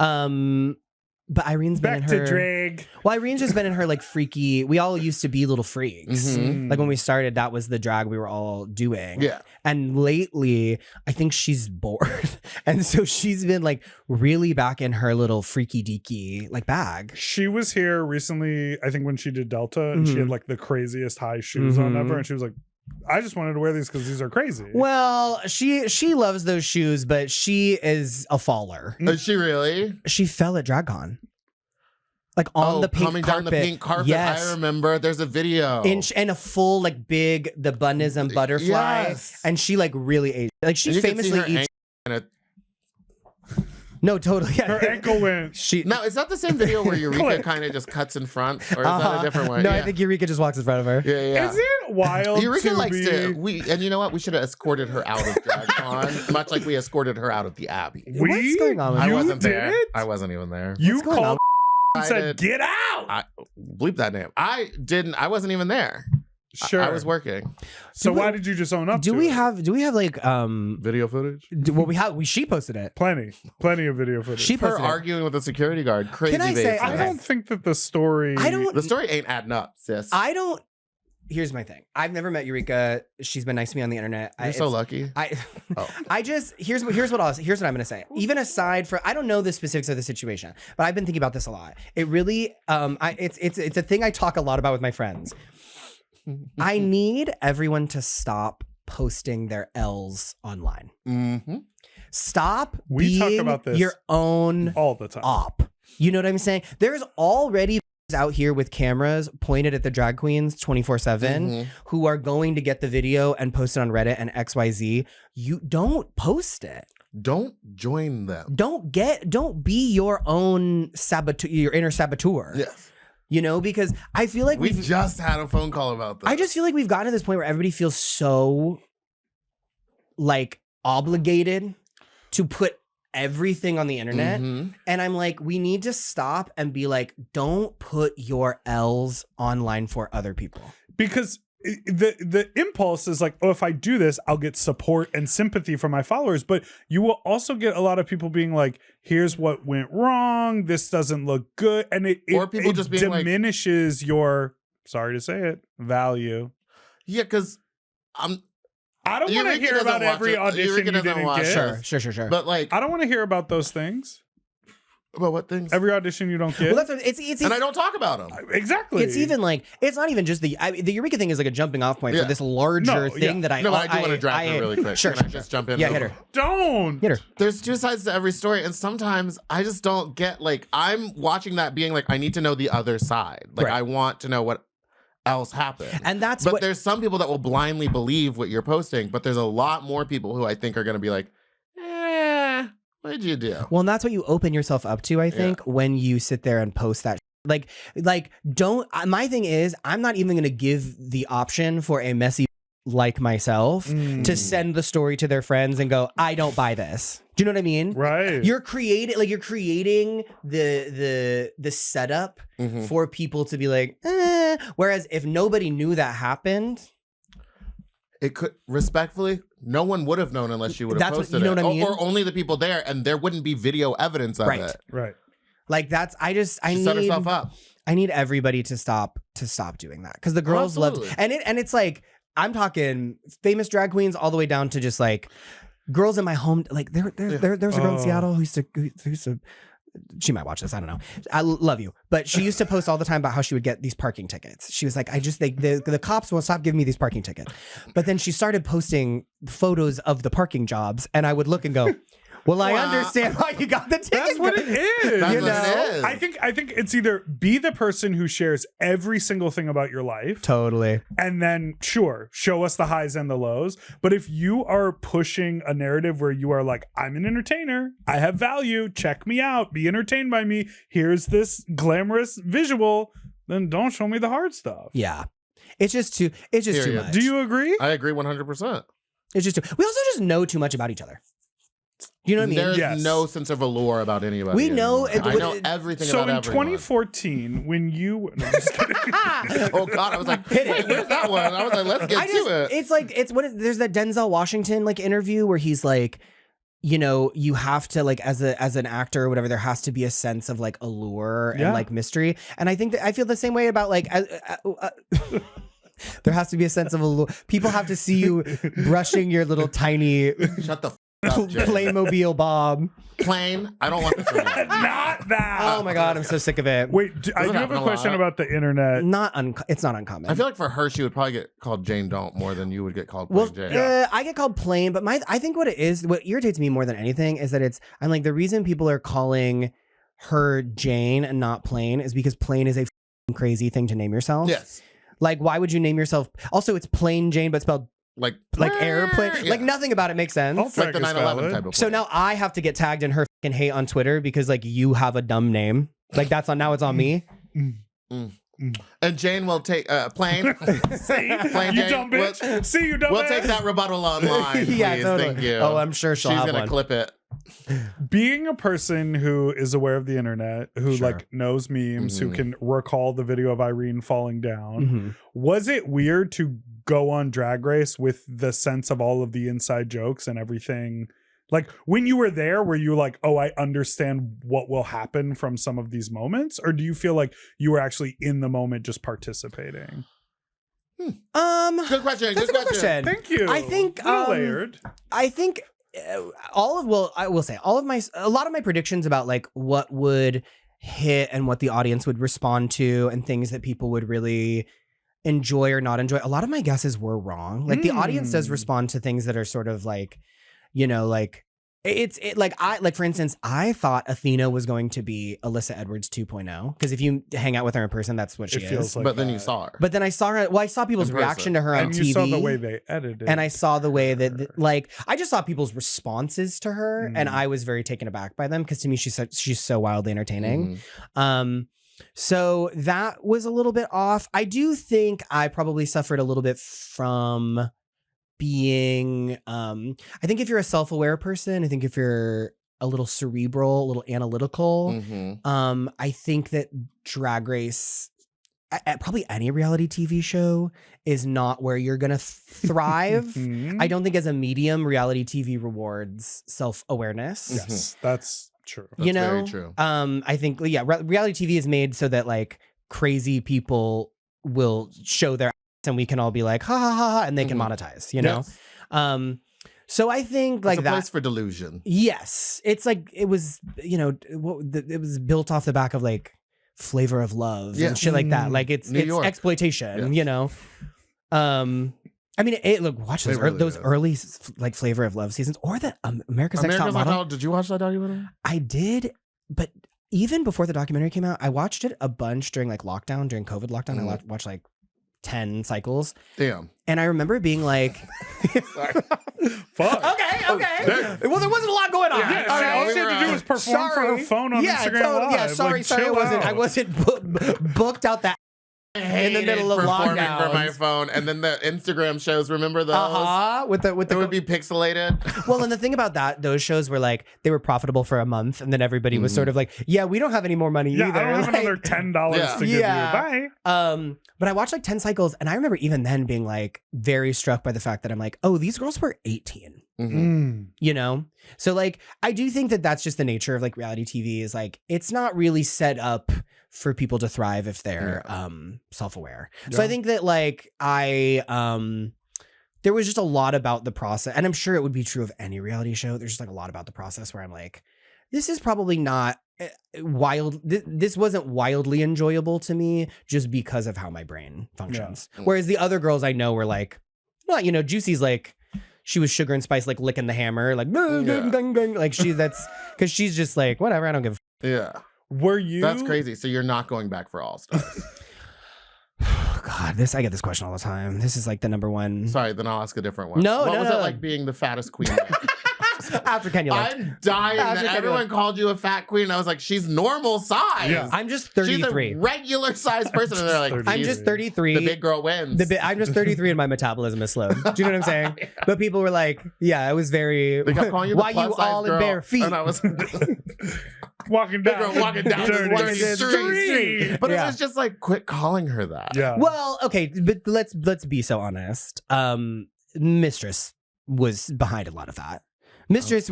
S1: it. But Irene's been
S2: Back
S1: in
S2: to
S1: her.
S2: drag.
S1: Well, Irene's just been in her like freaky. We all used to be little freaks.
S3: Mhm.
S1: Like when we started, that was the drag we were all doing.
S3: Yeah.
S1: And lately, I think she's bored. And so she's been like really back in her little freaky deaky like bag.
S2: She was here recently, I think when she did Delta, and she
S1: Mhm.
S2: had like the craziest high shoes on
S1: Mhm.
S2: ever. And she was like, I just wanted to wear these because these are crazy.
S1: Well, she loves those shoes, but she is a faller.
S3: Is she really?
S1: She fell at DragCon. Like on the pink
S3: coming
S1: carpet.
S3: down the pink carpet.
S1: Yes.
S3: I remember. There's a video.
S1: And a full like big the bunnism butterfly.
S3: Yes.
S1: And she like really aged. Like she
S3: And you can see
S1: famously
S3: her
S1: eats.
S3: ankle
S1: No, totally. Yeah.
S2: Her ankle went.
S1: She
S3: Now, is that the same video where Eureka
S2: Click.
S3: kind of just cuts in front, or is that a different one?
S1: No,
S3: yeah.
S1: I think Eureka just walks in front of her.
S3: Yeah.
S2: Is it wild
S3: Eureka
S2: to
S3: likes
S2: be?
S3: to. And you know what? We should have escorted her out of DragCon, much like we escorted her out of the Abbey.
S1: What's going on with
S3: I
S2: You
S3: wasn't
S2: did
S3: there.
S2: it?
S3: I wasn't even there.
S2: You
S1: What's going
S2: called and
S3: I
S2: said,
S3: did.
S2: "Get out!"
S3: I bleep that name. I didn't. I wasn't even there.
S2: Sure.
S3: I was working.
S2: So
S1: Do we-
S2: why did you just own up?
S1: Do
S2: to
S1: we
S2: it?
S1: have like
S3: Video footage.
S1: she posted it.
S2: plenty of video footage?
S1: She
S3: Her
S1: posted it.
S3: arguing with a security guard. Crazy.
S1: Can I say-
S3: babes.
S2: I don't think that the story.
S1: I don't
S3: The story ain't adding up, sis.
S1: Here's my thing. I've never met Eureka. She's been nice to me on the internet.
S3: You're so lucky. Oh.
S1: I just here's what I'm gonna say. Even aside from I don't know the specifics of the situation, but I've been thinking about this a lot. It really it's a thing I talk a lot about with my friends. I need everyone to stop posting their L's online.
S3: Mm-hmm.
S1: Stop
S2: We talk
S1: being
S2: about this
S1: your own
S2: all the time.
S1: op. You know what I'm saying? There's already out here with cameras pointed at the drag queens 24/7
S3: Mhm.
S1: who are going to get the video and post it on Reddit and XYZ. You don't post it.
S3: Don't join them.
S1: Don't be your own saboteur, your inner saboteur.
S3: Yes.
S1: You know, because I feel like
S3: We just had a phone call about this.
S1: I just feel like we've gotten to this point where everybody feels so like obligated to put everything on the internet.
S3: Mhm.
S1: And I'm like, we need to stop and be like, don't put your L's online for other people.
S2: Because the impulse is like, oh, if I do this, I'll get support and sympathy from my followers. But you will also get a lot of people being like, here's what went wrong. This doesn't look good. And
S3: Or people just being like-
S2: diminishes your, sorry to say it, value.
S3: Yeah, because
S2: I don't want to
S3: Eureka
S2: hear
S3: doesn't
S2: about
S3: watch
S2: every
S3: it.
S2: audition
S3: Eureka
S2: you
S3: doesn't
S2: didn't
S3: watch
S2: get.
S3: it.
S1: Sure.
S3: But like,
S2: I don't want to hear about those things.
S3: about what things?
S2: Every audition you don't get.
S1: Well, that's what, it's
S3: and I don't talk about them.
S2: Exactly.
S1: It's even like it's not even just the Eureka thing is like a jumping off point
S3: Yeah.
S1: for this larger
S2: No,
S1: thing
S2: yeah.
S1: that I
S3: No, but I do want to drop her really quick.
S1: Sure,
S3: Can I just jump in?
S1: Yeah, hit her.
S2: Don't.
S1: Hit her.
S3: There's two sides to every story, and sometimes I just don't get like I'm watching that being like I need to know the other side. Like
S1: Right.
S3: I want to know what else happened.
S1: And that's
S3: but
S1: what
S3: there's some people that will blindly believe what you're posting, but there's a lot more people who I think are going to be like, what'd you do?
S1: well, and that's what you open yourself up to, I think, when you sit there and post that. Like don't. My thing is, I'm not even going to give the option for a messy like myself to send the story to their friends and go, I don't buy this. Do you know what I mean?
S2: Right.
S1: You're creating the setup
S3: Mhm.
S1: for people to be like, Whereas if nobody knew that happened,
S3: It could respectfully No one would have known unless she would have
S1: That's what-
S3: posted
S1: you know
S3: it.
S1: what I mean?
S3: Or only the people there, and there wouldn't be video evidence of
S1: Right.
S3: it.
S2: Right.
S1: Like I
S3: She set herself up.
S1: I need everybody to stop doing that because the girls loved
S3: absolutely.
S1: and it's like I'm talking famous drag queens all the way down to just like girls in my home. Like there was a girl in Seattle who used to. She might watch this. I don't know. I love you, but she used to post all the time about how she would get these parking tickets. She was like, the cops won't stop giving me these parking tickets. But then she started posting photos of the parking jobs, and I would look and go, well, I understand why you got the ticket.
S2: That's what it is.
S3: That's
S1: You
S3: what
S1: know?
S3: it is.
S2: I think it's either be the person who shares every single thing about your life,
S1: Totally.
S2: and then sure, show us the highs and the lows. But if you are pushing a narrative where you are like, I'm an entertainer, I have value, check me out, be entertained by me, here's this glamorous visual, then don't show me the hard stuff.
S1: Yeah. It's just too
S3: Period.
S1: much.
S2: Do you agree?
S3: I agree 100%.
S1: It's just we also just know too much about each other. You know what I mean?
S3: There's
S2: Yes.
S3: no sense of allure about anybody.
S1: We know
S3: anymore. I know everything
S2: So
S3: about
S2: in
S3: everyone.
S2: 2014, when you no, I'm just kidding.
S3: Oh God, I was like,
S1: Hit it.
S3: wait, where's that one? I was like, let's get to it.
S1: It's like there's that Denzel Washington like interview where he's like, you know, you have to like as an actor or whatever, there has to be a sense of like allure and
S2: Yeah.
S1: like mystery. And I think that I feel the same way about like there has to be a sense of allure. People have to see you brushing your little tiny
S3: Shut the up, Jay.
S1: Playmobil bob.
S3: Plane. I don't want this anymore.
S2: Not that.
S1: Oh my God, I'm so sick of it.
S2: Wait, I do
S3: Doesn't
S2: have
S3: happen
S2: a
S3: a
S2: question
S3: lot.
S2: about the internet.
S1: It's not uncommon.
S3: I feel like for her, she would probably get called Jane Don't more than you would get called Plain
S1: Well,
S3: Jane.
S1: I get called plain, but I think what it is, what irritates me more than anything is that I'm like, the reason people are calling her Jane and not plain is because plain is a crazy thing to name yourself.
S3: Yes.
S1: Like, why would you name yourself? Also, it's plain Jane, but spelled
S3: Like
S1: airplane.
S3: Yeah.
S1: Like nothing about it makes sense.
S2: I'll
S3: It's like the
S2: Drag is
S3: 9/11
S2: valid.
S3: type of
S1: So
S3: plane.
S1: now I have to get tagged in her fucking hate on Twitter because like you have a dumb name. Like now it's on me.
S3: And Jane will take plane.
S2: See,
S3: Plain
S2: you
S3: Jane,
S2: dumb bitch. See, you dumb
S3: We'll
S2: ass.
S3: take that rebuttal online, please.
S1: Yeah, totally.
S3: Thank you.
S1: Oh, I'm sure she'll
S3: She's
S1: have
S3: gonna
S1: one.
S3: clip it.
S2: Being a person who is aware of the internet, who
S3: Sure.
S2: like knows memes, who
S3: Mhm.
S2: can recall the video of Irene falling down,
S1: Mhm.
S2: was it weird to go on Drag Race with the sense of all of the inside jokes and everything? Like when you were there, were you like, oh, I understand what will happen from some of these moments? Or do you feel like you were actually in the moment just participating?
S3: Good question.
S1: That's a good question.
S2: Thank you.
S1: I think,
S2: Little layered.
S1: I think I will say a lot of my predictions about like what would hit and what the audience would respond to and things that people would really enjoy or not enjoy. A lot of my guesses were wrong. Like the audience does respond to things that are sort of like, you know, like for instance, I thought Athena was going to be Alyssa Edwards 2.0 because if you hang out with her in person, that's what she
S2: It feels
S1: is.
S2: like
S3: But then you
S2: that.
S3: saw her.
S1: But then I saw her. Well, I saw people's
S3: In person.
S1: reaction to her on
S2: And
S1: TV.
S2: you saw the way they edited.
S1: And I saw the way that like I just saw people's responses to her, and
S2: Mm.
S1: I was very taken aback by them because to me she's so wildly entertaining.
S3: Mhm.
S1: So that was a little bit off. I do think I probably suffered a little bit from being. I think if you're a self-aware person, I think if you're a little cerebral, a little analytical,
S3: Mhm.
S1: I think that Drag Race. Probably any reality TV show is not where you're gonna thrive.
S2: Mhm.
S1: I don't think as a medium, reality TV rewards self-awareness.
S2: Yes, that's true.
S1: You
S3: That's
S1: know,
S3: very true.
S1: I think reality TV is made so that like crazy people will show their ass and we can all be like ha ha ha, ha and they can monetize. You know,
S3: Yes.
S1: so I think
S3: It's
S1: like
S3: a
S1: that.
S3: place for delusion.
S1: Yes, it's like it was. You know, it was built off the back of like Flavor of Love
S3: Yeah.
S1: and shit like that. Like it's
S3: New York.
S1: exploitation.
S3: Yes.
S1: You know. I mean, look, watch those,
S3: It really
S1: those
S3: is.
S1: early like Flavor of Love seasons, or the America's Next Top
S3: America's
S1: Model.
S3: Did you watch that documentary?
S1: I did, but even before the documentary came out, I watched it a bunch during like lockdown, during COVID lockdown. I watched like 10 cycles,
S3: Damn.
S1: and I remember being like,
S2: Fuck.
S1: okay. Well, there wasn't a lot going on.
S2: Yeah,
S1: All right.
S2: all she had to do was perform for her phone on Instagram Live.
S1: Yeah, sorry,
S2: Like, chill
S1: I wasn't
S2: out.
S1: booked out that in the middle of
S3: performing
S1: lockdowns.
S3: for my phone, and then the Instagram shows. Remember those?
S1: With the
S3: It would be pixelated.
S1: Well, and the thing about those shows were like they were profitable for a month, and then everybody was sort of like, yeah, we don't have any more money
S2: Yeah,
S1: either.
S2: I don't have
S1: Like,
S2: another $10 to give you. Bye.
S1: But I watched like 10 cycles, and I remember even then being like very struck by the fact that I'm like, oh, these girls were 18. You know? So like I do think that that's just the nature of like reality TV is like it's not really set up for people to thrive if they're self-aware. So I think that like there was just a lot about the process, and I'm sure it would be true of any reality show. There's just like a lot about the process where I'm like, this is probably not wild. This wasn't wildly enjoyable to me just because of how my brain functions. Whereas the other girls I know were like, well, you know, Juicy's like, she was Sugar and Spice, like licking the hammer, like, like that's because she's just like, whatever, I don't give a
S3: Yeah.
S2: Were you?
S3: That's crazy. So you're not going back for All Stars.
S1: God, I get this question all the time. This is like the number one.
S3: Sorry, then I'll ask a different one.
S1: No,
S3: what was it like being the fattest queen?
S1: After Kenya left.
S3: I'm dying that everyone called you a fat queen. I was like, she's normal size.
S2: Yeah.
S1: I'm just 33.
S3: She's a regular sized person. And they're like,
S1: I'm just 33.
S3: The big girl wins.
S1: I'm just 33 and my metabolism is slow. Do you know what I'm saying? But people were like, yeah, it was very.
S3: They kept calling you the
S1: why you
S3: plus-size
S1: all in
S3: girl.
S1: bare feet?
S3: And I was
S2: walking
S3: big
S2: down,
S3: girl walking down
S2: dirty
S3: the street. But
S1: Yeah.
S3: it was just like, quit calling her that.
S2: Yeah.
S1: Well, okay, but let's be so honest. Mistress was behind a lot of that. Mistress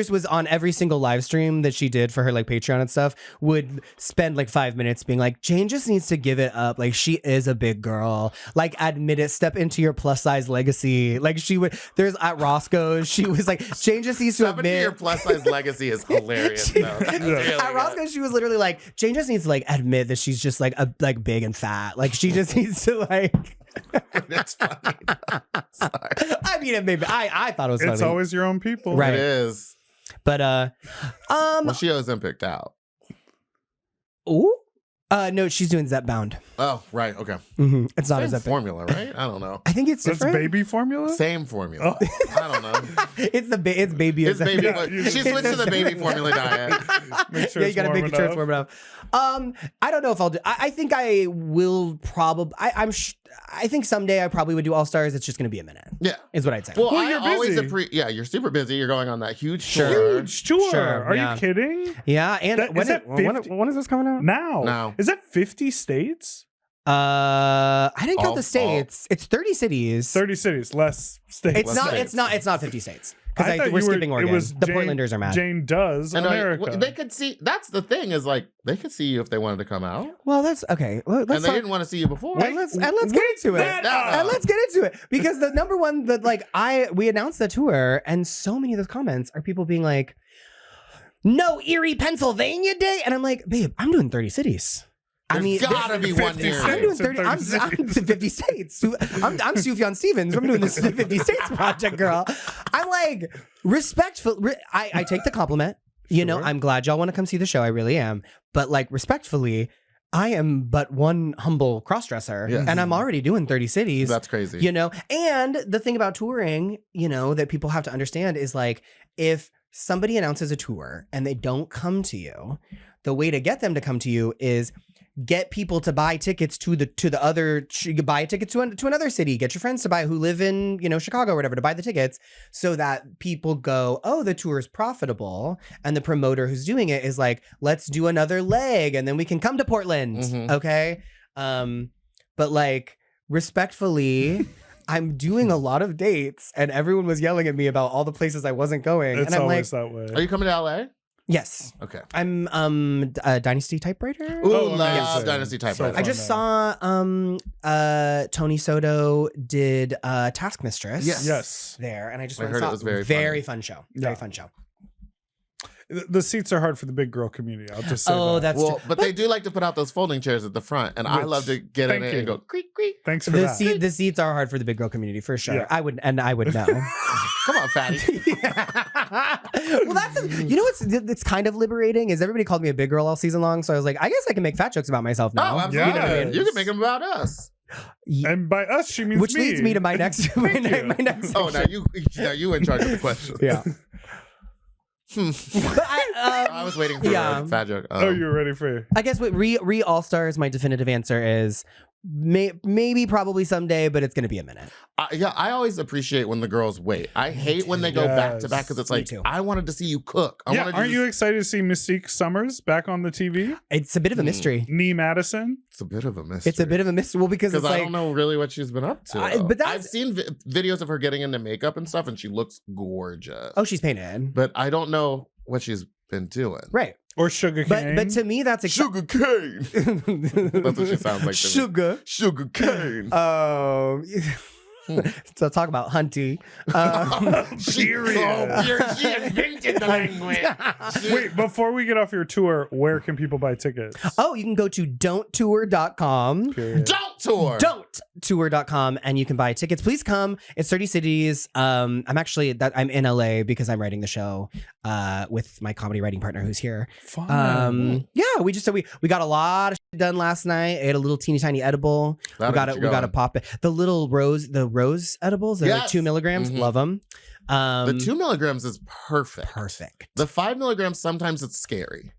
S1: was on every single live stream that she did for her like Patreon and stuff, would spend like 5 minutes being like, Jane just needs to give it up. Like she is a big girl. Like admit it, step into your plus size legacy. Like there's at Roscoe's, she was like, Jane just needs to admit
S3: your plus size legacy is hilarious though.
S1: At Roscoe's, she was literally like, Jane just needs to like admit that she's just like big and fat. Like she just needs to like
S3: That's funny. Sorry.
S1: I mean, it maybe I thought it was funny.
S2: It's always your own people.
S1: Right.
S3: It is.
S1: But
S3: Well, she Ozempic out.
S1: ooh. No, she's doing Zepbound.
S3: Oh, right. Okay.
S1: Mm-hmm. It's not
S3: Same
S1: a Zep
S3: formula, right? I don't know.
S1: I think it's
S2: That's
S1: different.
S2: baby formula?
S3: Same formula. I don't know.
S1: It's baby.
S3: It's baby.
S2: Yeah,
S3: She switched to the baby formula diet.
S2: Make sure
S1: Yeah, you
S2: it's
S1: gotta
S2: warm
S1: make sure it's
S2: enough.
S1: warm enough. I don't know if I'll do. I think I will probably. I think someday I probably would do All Stars. It's just gonna be a minute.
S3: Yeah.
S1: Is what I'd say.
S3: Well,
S2: Well,
S3: I
S2: you're
S3: always
S2: busy.
S3: you're super busy. You're going on that huge
S1: Sure.
S3: tour.
S2: Huge tour.
S1: Sure,
S2: Are
S1: yeah.
S2: you kidding?
S1: yeah, and
S2: That- is that 50?
S1: when is this coming out?
S2: Now.
S3: No.
S2: Is that 50 states?
S1: I didn't count
S3: All-
S1: the states. It's 30 cities.
S2: 30 cities, less states.
S1: It's not.
S3: states.
S1: It's not 50 states
S2: I
S1: because
S2: thought
S1: we're
S2: you were-
S1: skipping Oregon.
S2: It was
S1: The
S2: Jane,
S1: Portlanders are mad.
S2: Jane does
S3: And
S2: America.
S3: they could see. That's the thing is like they could see you if they wanted to come out,
S1: Well, that's okay. Let's
S3: and they
S1: talk-
S3: didn't want to see you before.
S1: and let's get into it.
S2: that up.
S1: And let's get into it because the number one that like we announced the tour, and so many of those comments are people being like, "No Erie, Pennsylvania Day," and I'm like, "Babe, I'm doing 30 cities." I
S3: There's
S1: mean,
S3: gotta be one
S2: 50
S3: here.
S1: I'm doing
S2: states in
S1: 30. I'm
S2: 30
S1: in 50 states. I'm Sufjan Stevens. I'm doing this 50 states project, girl. I'm like respectful. I take the compliment. You know,
S2: Sure.
S1: I'm glad y'all want to come see the show. I really am. But like respectfully, I am but one humble crossdresser,
S3: Yes.
S1: and I'm already doing 30 cities.
S3: That's crazy.
S1: You know, and the thing about touring, you know, that people have to understand is like if somebody announces a tour and they don't come to you, the way to get them to come to you is get people to buy tickets to the other, buy a ticket to another city, get your friends to buy who live in, you know, Chicago or whatever to buy the tickets so that people go, oh, the tour is profitable. And the promoter who's doing it is like, let's do another leg and then we can come to Portland.
S3: Mhm.
S1: Okay. But like respectfully, I'm doing a lot of dates and everyone was yelling at me about all the places I wasn't going.
S2: It's
S1: and I'm like,
S2: always that way.
S3: Are you coming to LA?
S1: yes,
S3: Okay.
S1: I'm a Dynasty typewriter.
S3: Ooh,
S2: Oh,
S3: love
S2: amazing.
S3: Dynasty
S2: So
S3: typewriter.
S1: I just saw Tony Soto did Task Mistress.
S3: Yes.
S1: There, and I just
S3: I
S1: went
S3: heard
S1: and
S3: it
S1: saw
S3: was very
S1: very
S3: funny.
S1: fun show.
S2: Yeah.
S1: Very fun show.
S2: The seats are hard for the big girl community. I'll just say
S1: Oh,
S2: that.
S1: that's
S3: Well,
S1: true.
S3: but they do like to put out those folding chairs at the front, and I
S2: Which-
S3: love to get in
S2: thank
S3: it
S2: you.
S3: and go creak creak.
S2: Thanks for
S1: the
S2: that.
S1: the seats are hard for the big girl community for sure.
S2: Yeah.
S1: I would know.
S3: Come on, fatty.
S1: Well, you know what's kind of liberating is everybody called me a big girl all season long, so I was like, I guess I can make fat jokes about myself now.
S3: Oh, absolutely.
S2: Yeah.
S3: You know what I mean? You can make them about us.
S2: And by us, she means
S1: Which leads me to my next my next
S3: Oh,
S1: section.
S3: now you in charge of the question.
S1: Yeah. But
S3: I was waiting for a fat joke.
S2: Oh, you were ready for it.
S1: I guess what re All Stars, my definitive answer is maybe probably someday, but it's going to be a minute.
S3: I always appreciate when the girls wait. I hate when they go back to back because it's like, I wanted to see you cook.
S2: Aren't you excited to see Mystique Summers back on the TV?
S1: It's a bit of a mystery.
S2: Nee Madison?
S3: It's a bit of a mystery.
S1: It's a bit of a mystery. Well, because
S3: I don't know really what she's been up to. But I've seen videos of her getting into makeup and stuff, and she looks gorgeous.
S1: Oh, she's painted.
S3: But I don't know what she's been doing.
S1: Right.
S2: Or sugar cane.
S1: But to me, that's
S3: sugar cane. That's what she sounds like. Sugar cane.
S1: So talk about hunty.
S3: She invented the language.
S2: Wait, before we get off your tour, where can people buy tickets?
S1: Oh, you can go to don'ttour.com. Don'ttour.com and you can buy tickets. Please come. It's 30 cities. I'm in LA because I'm writing the show with my comedy writing partner who's here.
S2: Fun.
S1: We got a lot of shit done last night. I ate a little teeny tiny edible. We got to pop it. The little rose edibles, they're like 2 milligrams.
S3: Mm-hmm.
S1: Love them.
S3: The 2 milligrams is perfect. The 5 milligrams, sometimes it's scary.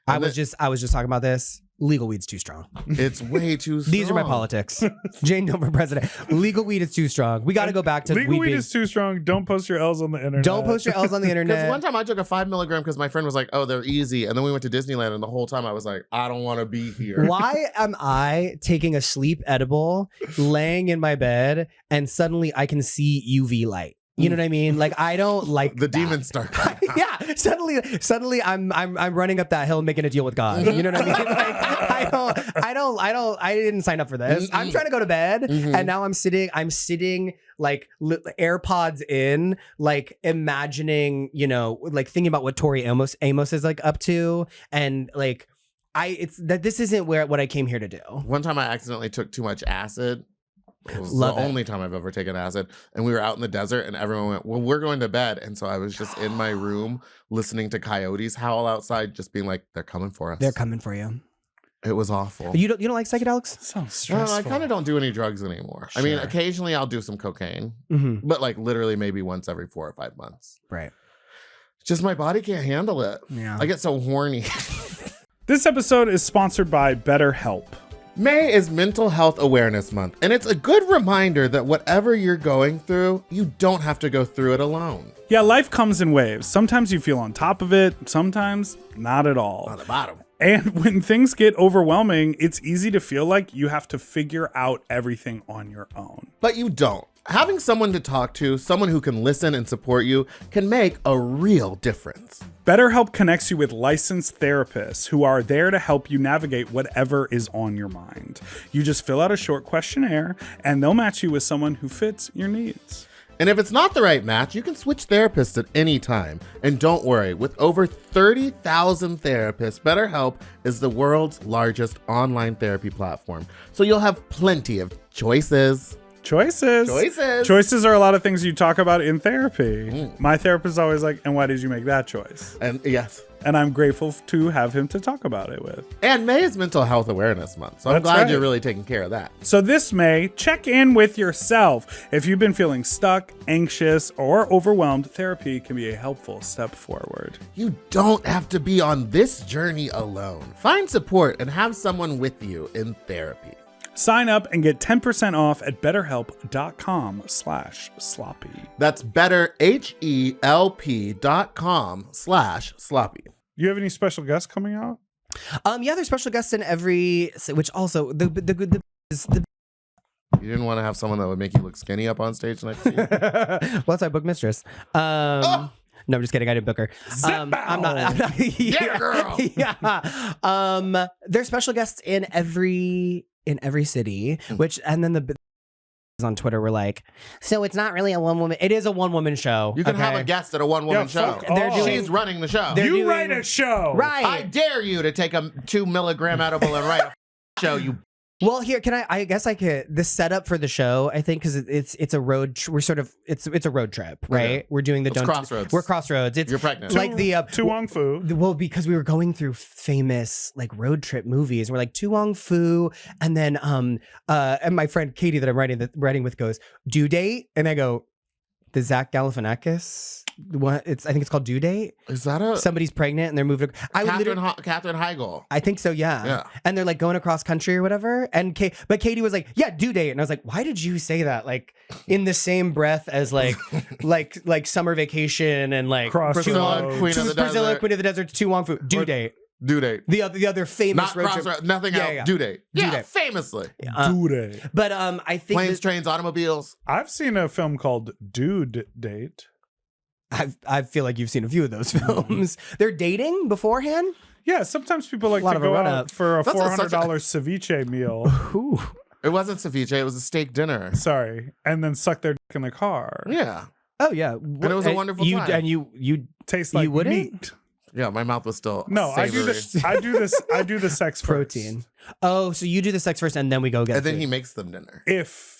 S1: I was just talking about this. Legal weed's too strong.
S3: It's way too strong.
S1: These are my politics. Jane Doe for president. Legal weed is too strong. We got to go back to
S2: legal weed is too strong. Don't post your L's on the internet.
S1: Don't post your L's on the internet.
S3: Because one time I took a 5 milligram because my friend was like, "Oh, they're easy," and then we went to Disneyland, and the whole time I was like, "I don't want to be here."
S1: Why am I taking a sleep edible, laying in my bed, and suddenly I can see UV light? You know what I mean? Like, I don't like
S3: the demons start.
S1: Yeah, suddenly I'm running up that hill making a deal with God. You know what I mean? Like, I didn't sign up for this. I'm trying to go to bed, and now I'm sitting like AirPods in, like imagining, like thinking about what Tori Amos is like up to, and like this isn't what I came here to do.
S3: One time I accidentally took too much acid. It was the only time I've ever taken acid. And we were out in the desert and everyone went, "Well, we're going to bed." And so I was just in my room listening to coyotes howl outside, just being like, "They're coming for us.
S1: They're coming for you."
S3: It was awful.
S1: You don't like psychedelics?
S2: Sounds stressful.
S3: No, I kind of don't do any drugs anymore. Sure. I mean, occasionally I'll do some cocaine, but like literally maybe once every 4 or 5 months.
S1: Right.
S3: Just my body can't handle it.
S1: Yeah.
S3: I get so horny.
S2: This episode is sponsored by BetterHelp.
S3: May is Mental Health Awareness Month, and it's a good reminder that whatever you're going through, you don't have to go through it alone.
S2: Yeah, life comes in waves. Sometimes you feel on top of it, sometimes not at all.
S3: On the bottom.
S2: And when things get overwhelming, it's easy to feel like you have to figure out everything on your own.
S3: But you don't. Having someone to talk to, someone who can listen and support you, can make a real difference.
S2: BetterHelp connects you with licensed therapists who are there to help you navigate whatever is on your mind. You just fill out a short questionnaire, and they'll match you with someone who fits your needs.
S3: And if it's not the right match, you can switch therapists at any time. And don't worry, with over 30,000 therapists, BetterHelp is the world's largest online therapy platform. So you'll have plenty of choices. Choices are a lot of things you talk about in therapy. My therapist is always like, "And why did you make that choice?" And yes.
S2: And I'm grateful to have him to talk about it with.
S3: And May is Mental Health Awareness Month, so I'm glad you're really taking care of that.
S2: So this May, check in with yourself. If you've been feeling stuck, anxious, or overwhelmed, therapy can be a helpful step forward.
S3: You don't have to be on this journey alone. Find support and have someone with you in therapy.
S2: Sign up and get 10% off at betterhelp.com/sloppy.
S3: That's betterhelp.com/sloppy.
S2: You have any special guests coming out?
S1: Yeah, there's special guests in every, which also the
S3: You didn't want to have someone that would make you look skinny up on stage next to you?
S1: Well, that's my book mistress. No, I'm just kidding. I didn't book her. I'm not.
S3: Yeah, girl.
S1: Yeah. There's special guests in every city, which, and then the on Twitter were like, so it's not really a one woman. It is a one woman show.
S3: You can have a guest at a one woman show. She's running the show.
S2: You write a show,
S1: right?
S3: I dare you to take a 2 milligram edible and write a show. You.
S1: Well, here, I guess I could, the setup for the show, I think, because it's a road, it's a road trip, right? We're doing the
S3: Crossroads.
S1: We're Crossroads. You're
S3: pregnant.
S1: Like
S2: Tu Wong Fu.
S1: Well, because we were going through famous like road trip movies. We're like Tu Wong Fu, and then and my friend Katie that I'm writing with goes, due date, and I go, the Zach Galifianakis what I think it's called Due Date.
S3: Is that a
S1: Somebody's pregnant and they're moving.
S3: Catherine Heigl?
S1: I think so, yeah. And they're like going across country or whatever. And but Katie was like, yeah, Due Date. And I was like, why did you say that? Like in the same breath as like summer vacation and like
S3: Priscilla, Queen of the
S1: Desert, Tu Wong Fu. Due Date.
S3: Due Date.
S1: The other famous
S3: road trip. Nothing else. Yeah. Due Date.
S1: Due
S3: Yeah,
S1: Date.
S3: famously.
S2: Due Date.
S1: But I think
S3: Planes, Trains, Automobiles.
S2: I've seen a film called Dude Date.
S1: I feel like you've seen a few of those films. They're dating beforehand?
S2: Yeah, sometimes people like to go out for a $400 ceviche meal.
S1: Ooh.
S3: It wasn't ceviche, it was a steak dinner.
S2: Sorry. And then suck their dick in the car.
S3: Yeah.
S1: Oh yeah.
S3: And it was a wonderful time.
S1: And you
S2: taste like meat.
S3: Yeah, my mouth was still
S2: No,
S3: savory.
S2: I do the sex
S1: protein.
S2: first.
S1: Oh, so you do the sex first and then we go get
S3: And then
S1: food.
S3: he makes them dinner.
S2: If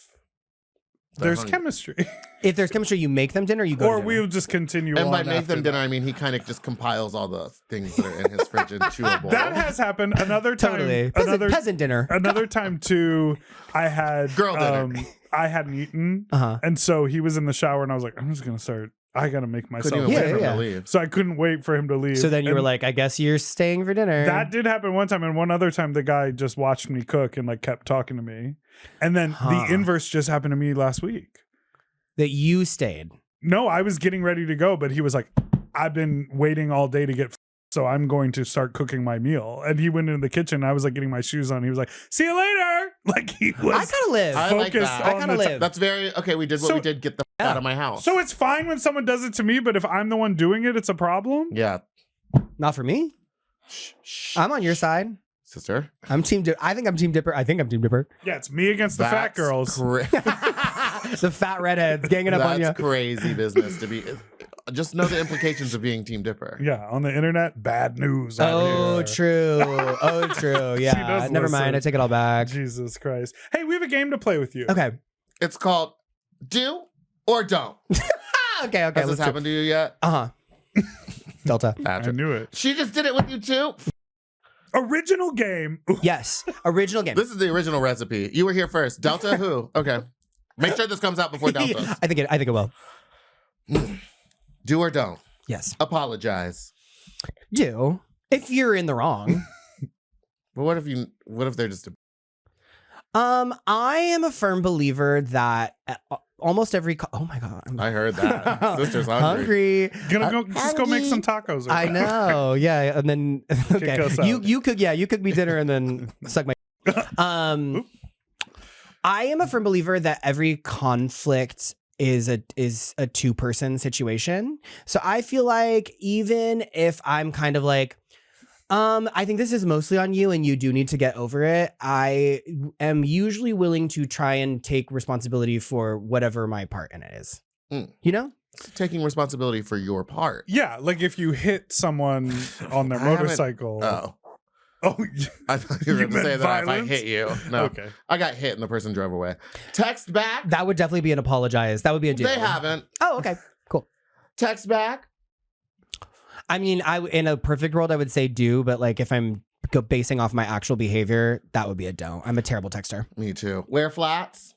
S2: there's chemistry.
S1: If there's chemistry, you make them dinner, you go
S2: or
S1: to dinner.
S2: we'll just continue
S3: and
S2: on
S3: by make them
S2: that.
S3: dinner, I mean he kind of just compiles all the things that are in his fridge and chewable.
S2: That has happened another time.
S1: Totally. Peasant dinner.
S2: Another time too, I had
S3: Girl dinner.
S2: I hadn't eaten. And so he was in the shower and I was like, I'm just gonna start. I gotta make myself
S3: couldn't even wait for him
S1: Yeah.
S3: to leave.
S2: So I couldn't wait for him to leave.
S1: So then you
S2: And
S1: were like, I guess you're staying for dinner.
S2: that did happen one time, and one other time the guy just watched me cook and like kept talking to me. And then the inverse just happened to me last week.
S1: That you stayed.
S2: No, I was getting ready to go, but he was like, I've been waiting all day to get so I'm going to start cooking my meal. And he went into the kitchen. I was like getting my shoes on. He was like, see you later. Like he was
S1: I kind of live.
S3: I like that.
S1: I kind of live.
S3: That's very okay. We did what we did. Get the f- out of my house.
S2: So it's fine when someone does it to me, but if I'm the one doing it, it's a problem.
S3: Yeah,
S1: Not for me. I'm on your side.
S3: sister.
S1: I'm team. I think I'm team Dipper. I think I'm team Dipper.
S2: Yeah, it's me against the fat girls.
S1: The fat redheads ganging up on you.
S3: That's crazy business to be. Just know the implications of being Team Dipper.
S2: Yeah, on the internet, bad news.
S1: Oh, true. Oh, true. Yeah. Never mind. I take it all back.
S2: Jesus Christ. Hey, we have a game to play with you.
S1: Okay.
S3: It's called Do or Don't.
S1: Okay.
S3: Has this happened to you yet?
S1: Delta.
S2: I knew it.
S3: She just did it with you too.
S2: Original game.
S1: Yes. Original game.
S3: This is the original recipe. You were here first. Delta who? Okay. Make sure this comes out before Delta.
S1: I think it will.
S3: Do or don't.
S1: Yes.
S3: Apologize.
S1: Do. If you're in the wrong.
S3: But what if they're just
S1: I am a firm believer that almost every oh my god,
S3: I heard that. Sister's hungry.
S2: Gonna go make some tacos.
S1: I know. Yeah, and then okay. You cook me dinner and then suck my I am a firm believer that every conflict is a two-person situation. So I feel like even if I'm kind of like I think this is mostly on you and you do need to get over it, I am usually willing to try and take responsibility for whatever my part in it is. You know?
S3: Taking responsibility for your part.
S2: Yeah, like if you hit someone on their motorcycle.
S3: Oh, I thought you were going to say that if I hit you. No.
S2: Okay.
S3: I got hit and the person drove away. Text back.
S1: That would definitely be an apologize. That would be a deal.
S3: They haven't.
S1: Oh, okay. Cool.
S3: Text back.
S1: I mean, in a perfect world, I would say do, but like if I'm basing off my actual behavior, that would be a don't. I'm a terrible texter.
S3: Me too. Wear flats.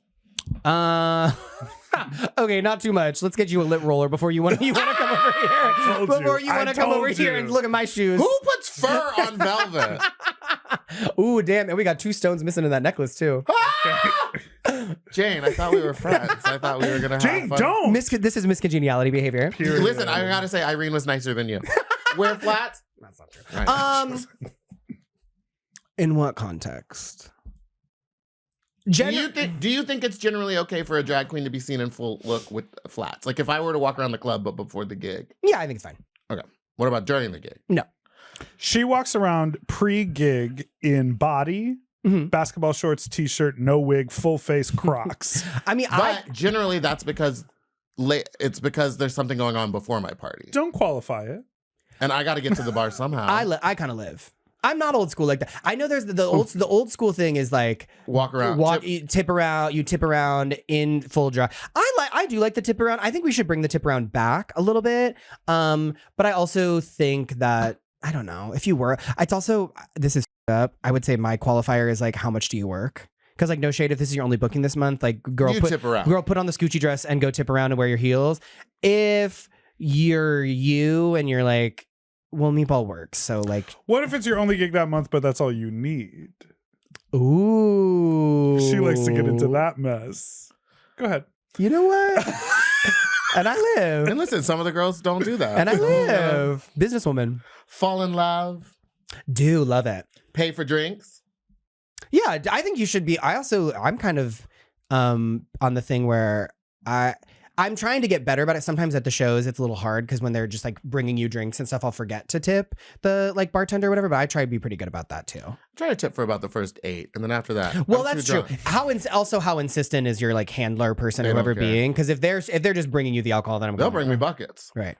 S1: Okay, not too much. Let's get you a lip roller before you want to come over here. Before you want to come over here and look at my shoes.
S3: Who puts fur on velvet?
S1: Ooh, damn. And we got 2 stones missing in that necklace too.
S3: Jane, I thought we were friends. I thought we were going to have fun.
S2: Don't.
S1: This is miscongeniality behavior.
S2: Period.
S3: Listen, I got to say, Irene was nicer than you. Wear flats?
S1: That's not true. In what context?
S3: Do you think it's generally okay for a drag queen to be seen in full look with flats? Like if I were to walk around the club but before the gig?
S1: Yeah, I think it's fine.
S3: Okay. What about during the gig?
S1: No.
S2: She walks around pre-gig in body, basketball shorts, t-shirt, no wig, full face Crocs.
S1: I mean,
S3: but generally that's because it's because there's something going on before my party.
S2: Don't qualify it.
S3: And I got to get to the bar somehow.
S1: I kind of live. I'm not old school like that. I know there's the old school thing is like
S3: walk around,
S1: you tip around in full drag. I do like the tip around. I think we should bring the tip around back a little bit. But I also think that I don't know if you were. It's also this is up. I would say my qualifier is like how much do you work? Because like no shade if this is your only booking this month. Like girl, put on the Scoochie dress and go tip around and wear your heels. If you're you and you're like, well, meatball works. So like,
S2: What if it's your only gig that month, but that's all you need?
S1: ooh.
S2: She likes to get into that mess. Go ahead.
S1: You know what? And I live.
S3: And listen, some of the girls don't do that.
S1: And I live. Businesswoman.
S3: Fall in love.
S1: Do love it.
S3: Pay for drinks.
S1: Yeah, I think you should be. I'm kind of on the thing where I'm trying to get better about it. Sometimes at the shows, it's a little hard because when they're just like bringing you drinks and stuff, I'll forget to tip the like bartender or whatever. But I try to be pretty good about that too.
S3: Try to tip for about the first 8, and then after that,
S1: well, that's true. How insistent is your like handler person or whoever being? Because if they're just bringing you the alcohol, then
S3: they'll bring me buckets.
S1: Right.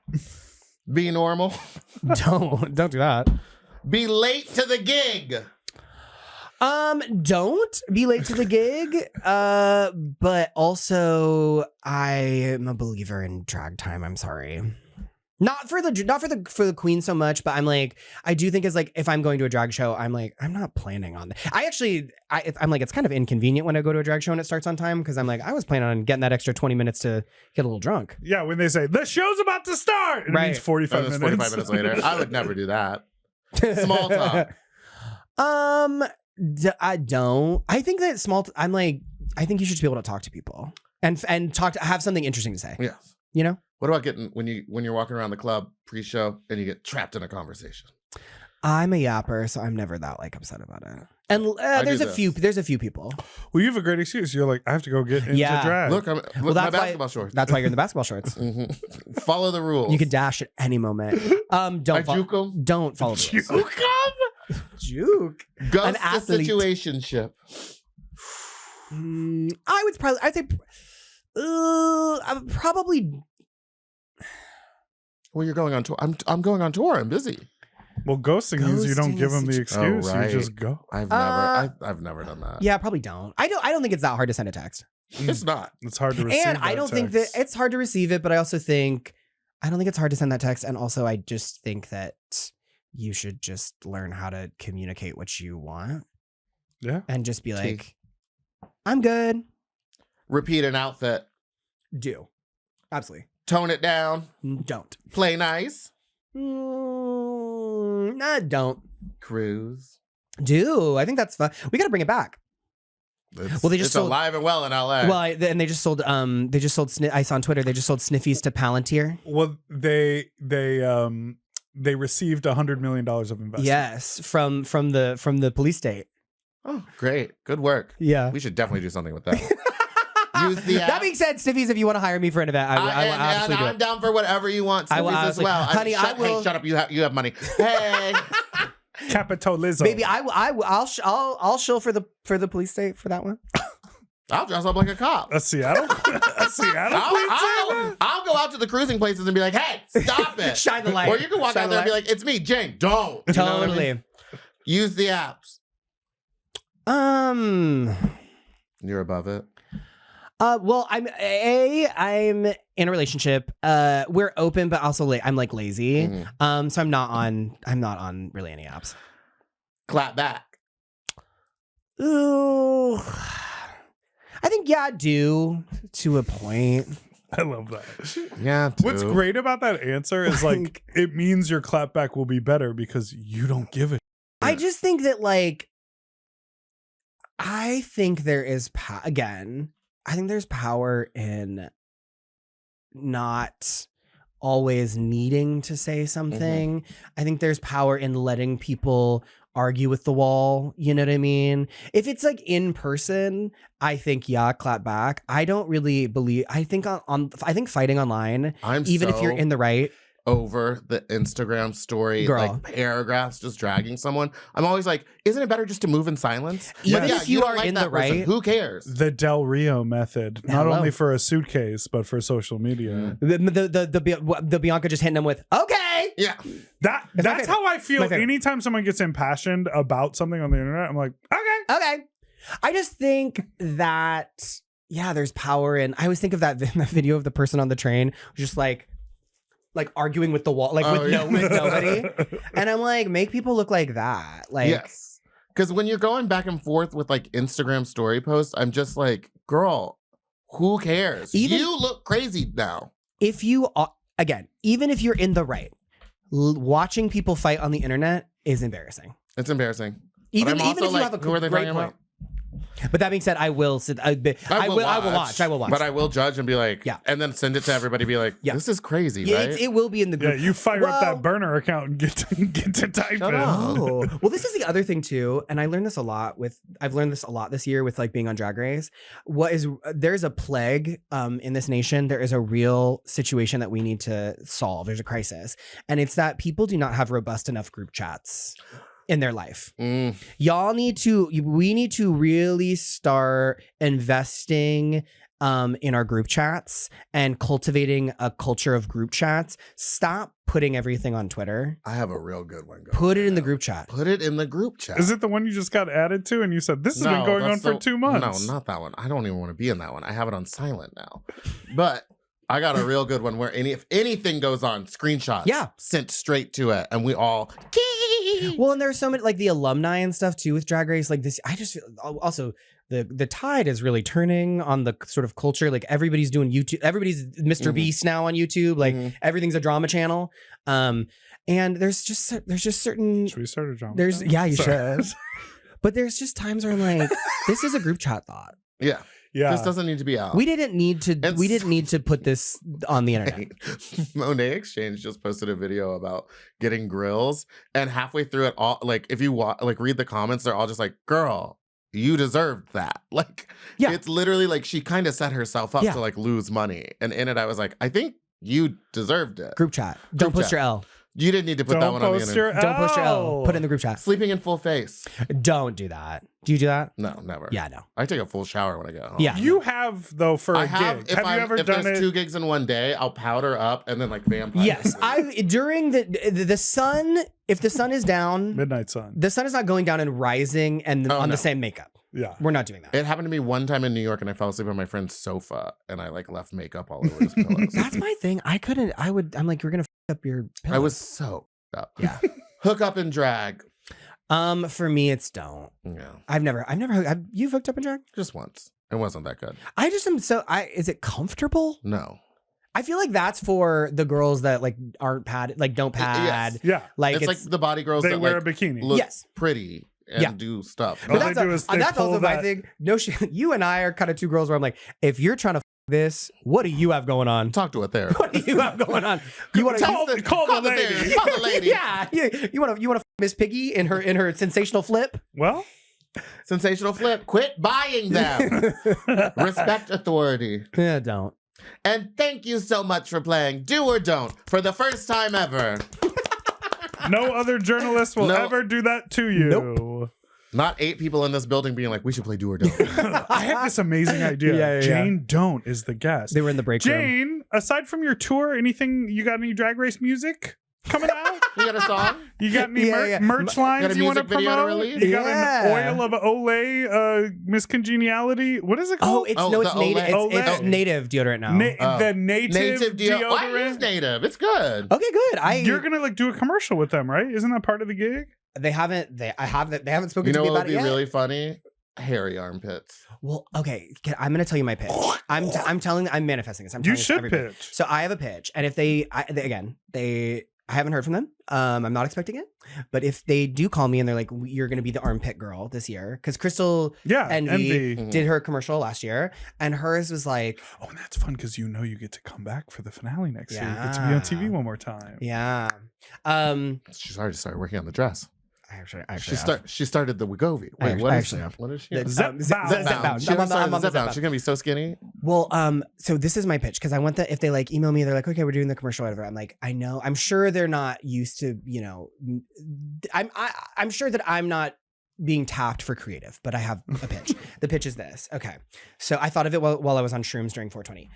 S3: Be normal.
S1: Don't do that.
S3: Be late to the gig.
S1: Don't be late to the gig. But also I am a believer in drag time. I'm sorry. Not for the queen so much, but I'm like, I do think it's like, if I'm going to a drag show, I'm like, I'm not planning on that. I'm like, it's kind of inconvenient when I go to a drag show and it starts on time. Cause I'm like, I was planning on getting that extra 20 minutes to get a little drunk.
S2: Yeah. When they say the show's about to start, it means 45 minutes.
S3: 45 minutes later. I would never do that. Small talk.
S1: I don't. I think that I'm like, I think you should just be able to talk to people and have something interesting to say.
S3: Yes.
S1: You know?
S3: What about getting when you're walking around the club pre-show and you get trapped in a conversation?
S1: I'm a yapper, so I'm never that like upset about it. And there's a few people.
S2: Well, you have a great excuse. You're like, I have to go get into drag.
S3: Look, my basketball shorts.
S1: That's why you're in the basketball shorts.
S3: Mm-hmm. Follow the rules.
S1: You can dash at any moment. Don't
S3: juke 'em?
S1: Don't follow the rules.
S3: Juke 'em?
S1: Juke.
S3: Ghost
S1: An
S3: the
S1: athlete.
S3: situationship.
S1: I'd say probably.
S3: Well, you're going on tour. I'm going on tour. I'm busy.
S2: Well, ghosting means you don't
S1: Ghosting
S2: give them the
S1: is-
S2: excuse.
S3: Oh, right.
S2: You just go.
S3: I've never done that.
S1: Yeah, probably don't. I don't think it's that hard to send a text.
S3: It's not.
S2: It's hard to receive.
S1: And I don't think that it's hard to receive it, but I also think I don't think it's hard to send that text. And also, I just think that you should just learn how to communicate what you want.
S2: Yeah.
S1: And just be like, I'm good.
S3: Repeat an outfit.
S1: Do. Absolutely.
S3: Tone it down.
S1: Don't.
S3: Play nice.
S1: Nah, don't.
S3: Cruise.
S1: Do. I think that's fun. We got to bring it back.
S3: It's,
S1: Well, they just
S3: it's
S1: sold-
S3: alive and well in LA.
S1: Well, and they just sold. I saw on Twitter they just sold Sniffies to Palantir.
S2: Well, they received $100 million of investment.
S1: Yes, from the police state.
S3: Oh, great. Good work.
S1: Yeah.
S3: We should definitely do something with that. Use the app.
S1: That being said, Sniffies, if you want to hire me for an event, I will absolutely do
S3: I'm
S1: it.
S3: down for whatever you want.
S1: I will
S3: Sniffies as
S1: honestly-
S3: well.
S1: honey, I will-
S3: Hey, shut up. You have money. Hey.
S2: Capitalism.
S1: Baby, I'll shill for the police state for that one.
S3: I'll dress up like a cop.
S2: A Seattle? A Seattle?
S3: I'll go out to the cruising places and be like, hey, stop it.
S1: Shine the light.
S3: Or you can walk
S1: Shine
S3: out
S1: the
S3: there and be
S1: light.
S3: like, it's me, Jane. Don't. You know what I
S1: Totally.
S3: mean? Use the apps. You're above it.
S1: Well, I'm in a relationship. We're open, but also I'm like lazy.
S3: Mm-hmm.
S1: So I'm not on really any apps.
S3: Clap back.
S1: Ooh. I think I do to a point.
S2: I love that.
S3: Yeah.
S2: What's great about that answer is like it means your clapback will be better because you don't give it.
S1: I just think that I think there is I think there's power in not always needing to say something. I think there's power in letting people argue with the wall. You know what I mean? If it's like in person, I think, clap back. I don't really believe, I think I think fighting online, even if you're in the right.
S3: Over the Instagram story,
S1: Girl.
S3: like paragraphs just dragging someone. I'm always like, isn't it better just to move in silence?
S1: Even
S3: Like,
S1: if you
S3: don't
S1: are
S3: like
S1: in
S3: that
S1: the
S3: person.
S1: right.
S3: Who cares?
S2: The Del Rio method, not
S1: Hello.
S2: only for a suitcase, but for social media.
S1: The Bianca just hitting them with, okay.
S3: Yeah.
S2: That's how I feel
S1: My favorite.
S2: anytime someone gets impassioned about something on the internet. I'm like, okay.
S1: Okay. I just think that, there's power in, I always think of that video of the person on the train, just like arguing with the wall, with nobody. And I'm like, make people look like that.
S3: Yes. Because when you're going back and forth with like Instagram story posts, I'm just like, girl, who cares?
S1: Even-
S3: you look crazy now.
S1: if you again, even if you're in the right, watching people fight on the internet is embarrassing.
S3: It's embarrassing.
S1: Even
S3: if
S1: you have a
S3: who are they
S1: great
S3: talking
S1: point.
S3: about?
S1: But that being said, I will sit. I will watch.
S3: But I will judge and be like, and then send it to everybody. Be like, this is crazy, right?
S1: It will be in the group.
S2: Yeah, you fire up that burner account and get to type it.
S1: Oh, well, this is the other thing too, and I learned this a lot I've learned this a lot this year with like being on Drag Race. There's a plague in this nation. There is a real situation that we need to solve. There's a crisis, and it's that people do not have robust enough group chats in their life. We need to really start investing in our group chats and cultivating a culture of group chats. Stop putting everything on Twitter.
S3: I have a real good one.
S1: Put it in the group chat.
S3: Put it in the group chat.
S2: Is it the one you just got added to and you said, this has been going on for 2 months?
S3: No, not that one. I don't even want to be in that one. I have it on silent now. But I got a real good one where if anything goes on, screenshots sent straight to it, and we all.
S1: Well, and there's so many like the alumni and stuff too with Drag Race. Like this, I just feel also the tide is really turning on the sort of culture. Like everybody's doing YouTube. Everybody's Mr. Beast now on YouTube. Like everything's a drama channel. And there's just certain.
S2: Should we start a drama?
S1: You should. But there's just times where I'm like, this is a group chat thought.
S3: Yeah.
S2: Yeah.
S3: This doesn't need to be out.
S1: We didn't need to put this on the internet.
S3: Monet Exchange just posted a video about getting grills, and halfway through it all, like if you read the comments, they're all just like, girl, you deserved that. Like, it's literally like she kind of set herself up to like lose money. And in it, I was like, I think you deserved it.
S1: Group chat. Don't post your L.
S3: You didn't need to put that one on the internet.
S1: Don't post your L. Put it in the group chat.
S3: Sleeping in full face.
S1: Don't do that. Do you do that?
S3: No, never.
S1: Yeah, no.
S3: I take a full shower when I get home.
S1: Yeah.
S2: You have, though, for a gig. Have you ever done it?
S3: If there's 2 gigs in one day, I'll powder up and then like vampire.
S1: Yes. During the sun, if the sun is down.
S2: Midnight sun.
S1: The sun is not going down and rising and the same makeup.
S2: Yeah.
S1: We're not doing that.
S3: It happened to me one time in New York, and I fell asleep on my friend's sofa, and I like left makeup all over his pillows.
S1: That's my thing. I'm like, you're gonna f up your pillows.
S3: I was so up.
S1: Yeah.
S3: Hook up and drag.
S1: For me, it's don't.
S3: Yeah.
S1: I've never you've hooked up and drag?
S3: Just once. It wasn't that good.
S1: I just am is it comfortable?
S3: No.
S1: I feel like that's for the girls that like aren't padded, like don't pad.
S3: Yes.
S2: Yeah.
S3: Like it's like the body girls
S2: they
S3: that
S2: wear
S3: like,
S2: a bikini.
S3: look pretty and do stuff.
S2: All they do is they
S1: that's
S2: pull
S1: also my thing. No shit. You and I are kind of two girls where I'm like, if you're trying to this, what do you have going on?
S3: Talk to a therapist.
S1: What do you have going on? You want to
S2: call the lady.
S3: Call the lady.
S1: Yeah. You want to Miss Piggy in her sensational flip?
S2: Well,
S3: sensational flip. Quit buying them. Respect authority.
S1: Yeah, don't.
S3: And thank you so much for playing Do or Don't for the first time ever.
S2: No other journalist will ever do that to you.
S1: Nope.
S3: Not 8 people in this building being like, we should play Do or Don't.
S2: I have this amazing idea. Jane Don't is the guest.
S1: They were in the break room.
S2: Jane, aside from your tour, you got any Drag Race music coming out?
S3: You got a song?
S2: You got any merch lines you want to promote? You got an oil of Olay, Miss Congeniality. What is it called?
S1: It's native. It's native deodorant now.
S2: The native deodorant.
S3: Oh, I use native. It's good.
S1: Okay, good.
S2: You're gonna like do a commercial with them, right? Isn't that part of the gig?
S1: They haven't spoken to me about it yet.
S3: You know what would be really funny? Hairy armpits.
S1: Well, okay. I'm going to tell you my pitch. I'm manifesting this.
S2: You should pitch.
S1: So I have a pitch, and if I haven't heard from them. I'm not expecting it. But if they do call me and they're like, you're going to be the armpit girl this year. Because Crystal Envy did her commercial last year. And hers was like...
S2: Oh, and that's fun because you get to come back for the finale next year. You get to be on TV one more time.
S1: Yeah.
S3: She's already started working on the dress.
S1: Actually,
S3: she started the Wegovy. Wait, what is she?
S1: Zep-bound.
S3: She's gonna be so skinny.
S1: Well, so this is my pitch because I want that if they like email me, they're like, okay, we're doing the commercial, whatever. I'm like, I know, I'm sure they're not used to, I'm sure that I'm not being tapped for creative, but I have a pitch. The pitch is this. Okay. So I thought of it while I was on shrooms during 420.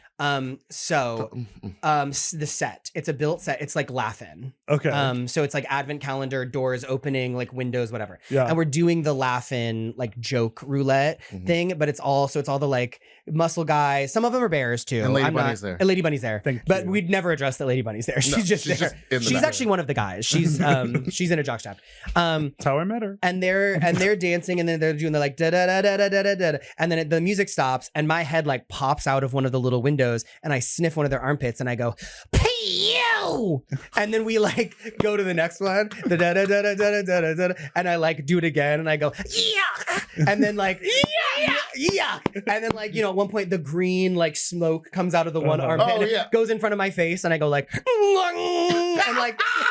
S1: The set, it's a built set. It's like Laugh-In.
S2: Okay.
S1: So it's like advent calendar, doors opening, like windows, whatever.
S2: Yeah.
S1: And we're doing the Laugh-In like joke roulette thing, but it's all the like muscle guys. Some of them are bears too.
S3: And Lady Bunny's there.
S1: And Lady Bunny's there.
S3: But
S1: we'd never address that Lady Bunny's there. She's just there. She's actually one of the guys. She's in a jockstrap.
S2: That's how I met her.
S1: And and they're dancing, and then they're like da da da da da da da, and then the music stops, and my head like pops out of one of the little windows, and I sniff one of their armpits, and I go, "Pew!" And then we like go to the next one, da da da da da da da da, and I like do it again, and I go, "Yuck!" And then like, "Yuck!" And then like at one point the green like smoke comes out of the one armpit, and it goes in front of my face, and I go like,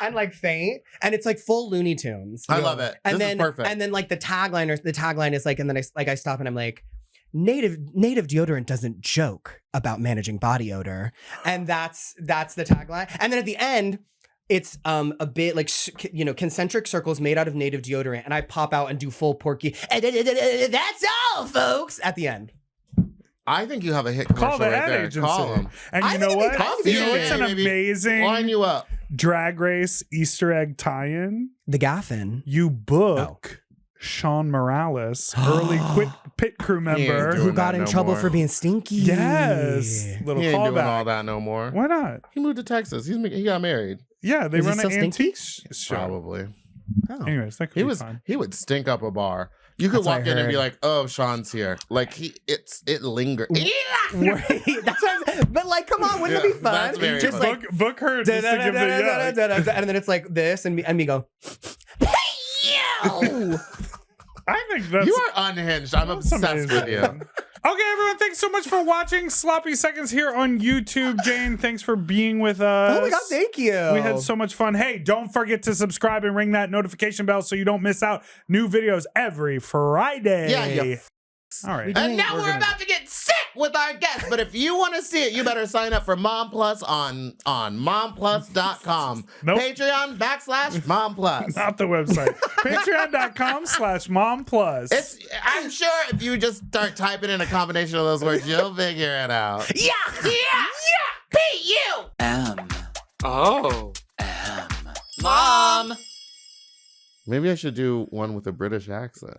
S1: and like faint, and it's like full Looney Tunes.
S3: I love it.
S1: And
S3: this
S1: then
S3: is perfect.
S1: and then like the tagline is like, and then I stop and I'm like, native deodorant doesn't joke about managing body odor, and that's the tagline. And then at the end, it's a bit like concentric circles made out of native deodorant, and I pop out and do full Porky. That's all, folks. At the end.
S3: I think you have a hit commercial
S2: Call the
S3: right
S2: ad
S3: there.
S2: agency.
S3: Call them.
S2: And
S1: I
S2: you know
S1: think
S2: what?
S1: it'd
S2: You
S1: be
S2: know what's an
S3: baby.
S2: amazing
S3: Line you up.
S2: Drag Race Easter egg tie-in?
S1: The Gaffin.
S2: You book Sean Morales, early pit crew member.
S3: doing
S1: Who got
S3: that
S1: in
S3: no
S1: trouble
S3: more.
S1: for being stinky.
S2: Yes. Little
S3: He ain't doing all
S2: callback.
S3: that no more.
S2: Why not?
S3: He moved to Texas. He got married.
S2: Yeah, they
S1: Is he
S2: run an
S1: still stinky?
S2: antique show.
S3: Probably.
S1: Oh.
S2: Anyways, that could be fun.
S3: He would stink up a bar. You could
S1: That's what
S3: walk
S1: I
S3: in and be
S1: heard.
S3: like, "Oh, Sean's here." Like it lingers.
S1: Right. That's what I'm, but like, come on, wouldn't it be fun?
S3: that's very
S1: Just
S3: funny.
S1: like
S2: book her just to give the yuck.
S1: and then it's like this, and me go, "Hey,
S2: I think that's
S3: You are unhinged. I'm
S2: that's
S3: obsessed with you.
S2: amazing. Okay, everyone, thanks so much for watching Sloppy Seconds here on YouTube. Jane, thanks for being with us.
S1: Oh my god, thank you.
S2: We had so much fun. Hey, don't forget to subscribe and ring that notification bell so you don't miss out new videos every Friday.
S3: Yeah, you
S2: All right.
S3: And now we're
S2: gonna-
S3: about to get sick with our guests. But if you want to see it, you better sign up for Mom Plus on momplus.com.
S2: Nope.
S3: Patreon /Mom Plus.
S2: Not the website. Patreon.com/MomPlus.
S3: I'm sure if you just start typing in a combination of those words, you'll figure it out.
S1: Yeah.
S3: P-U.
S4: Oh.
S5: Mom!
S3: Maybe I should do one with a British accent.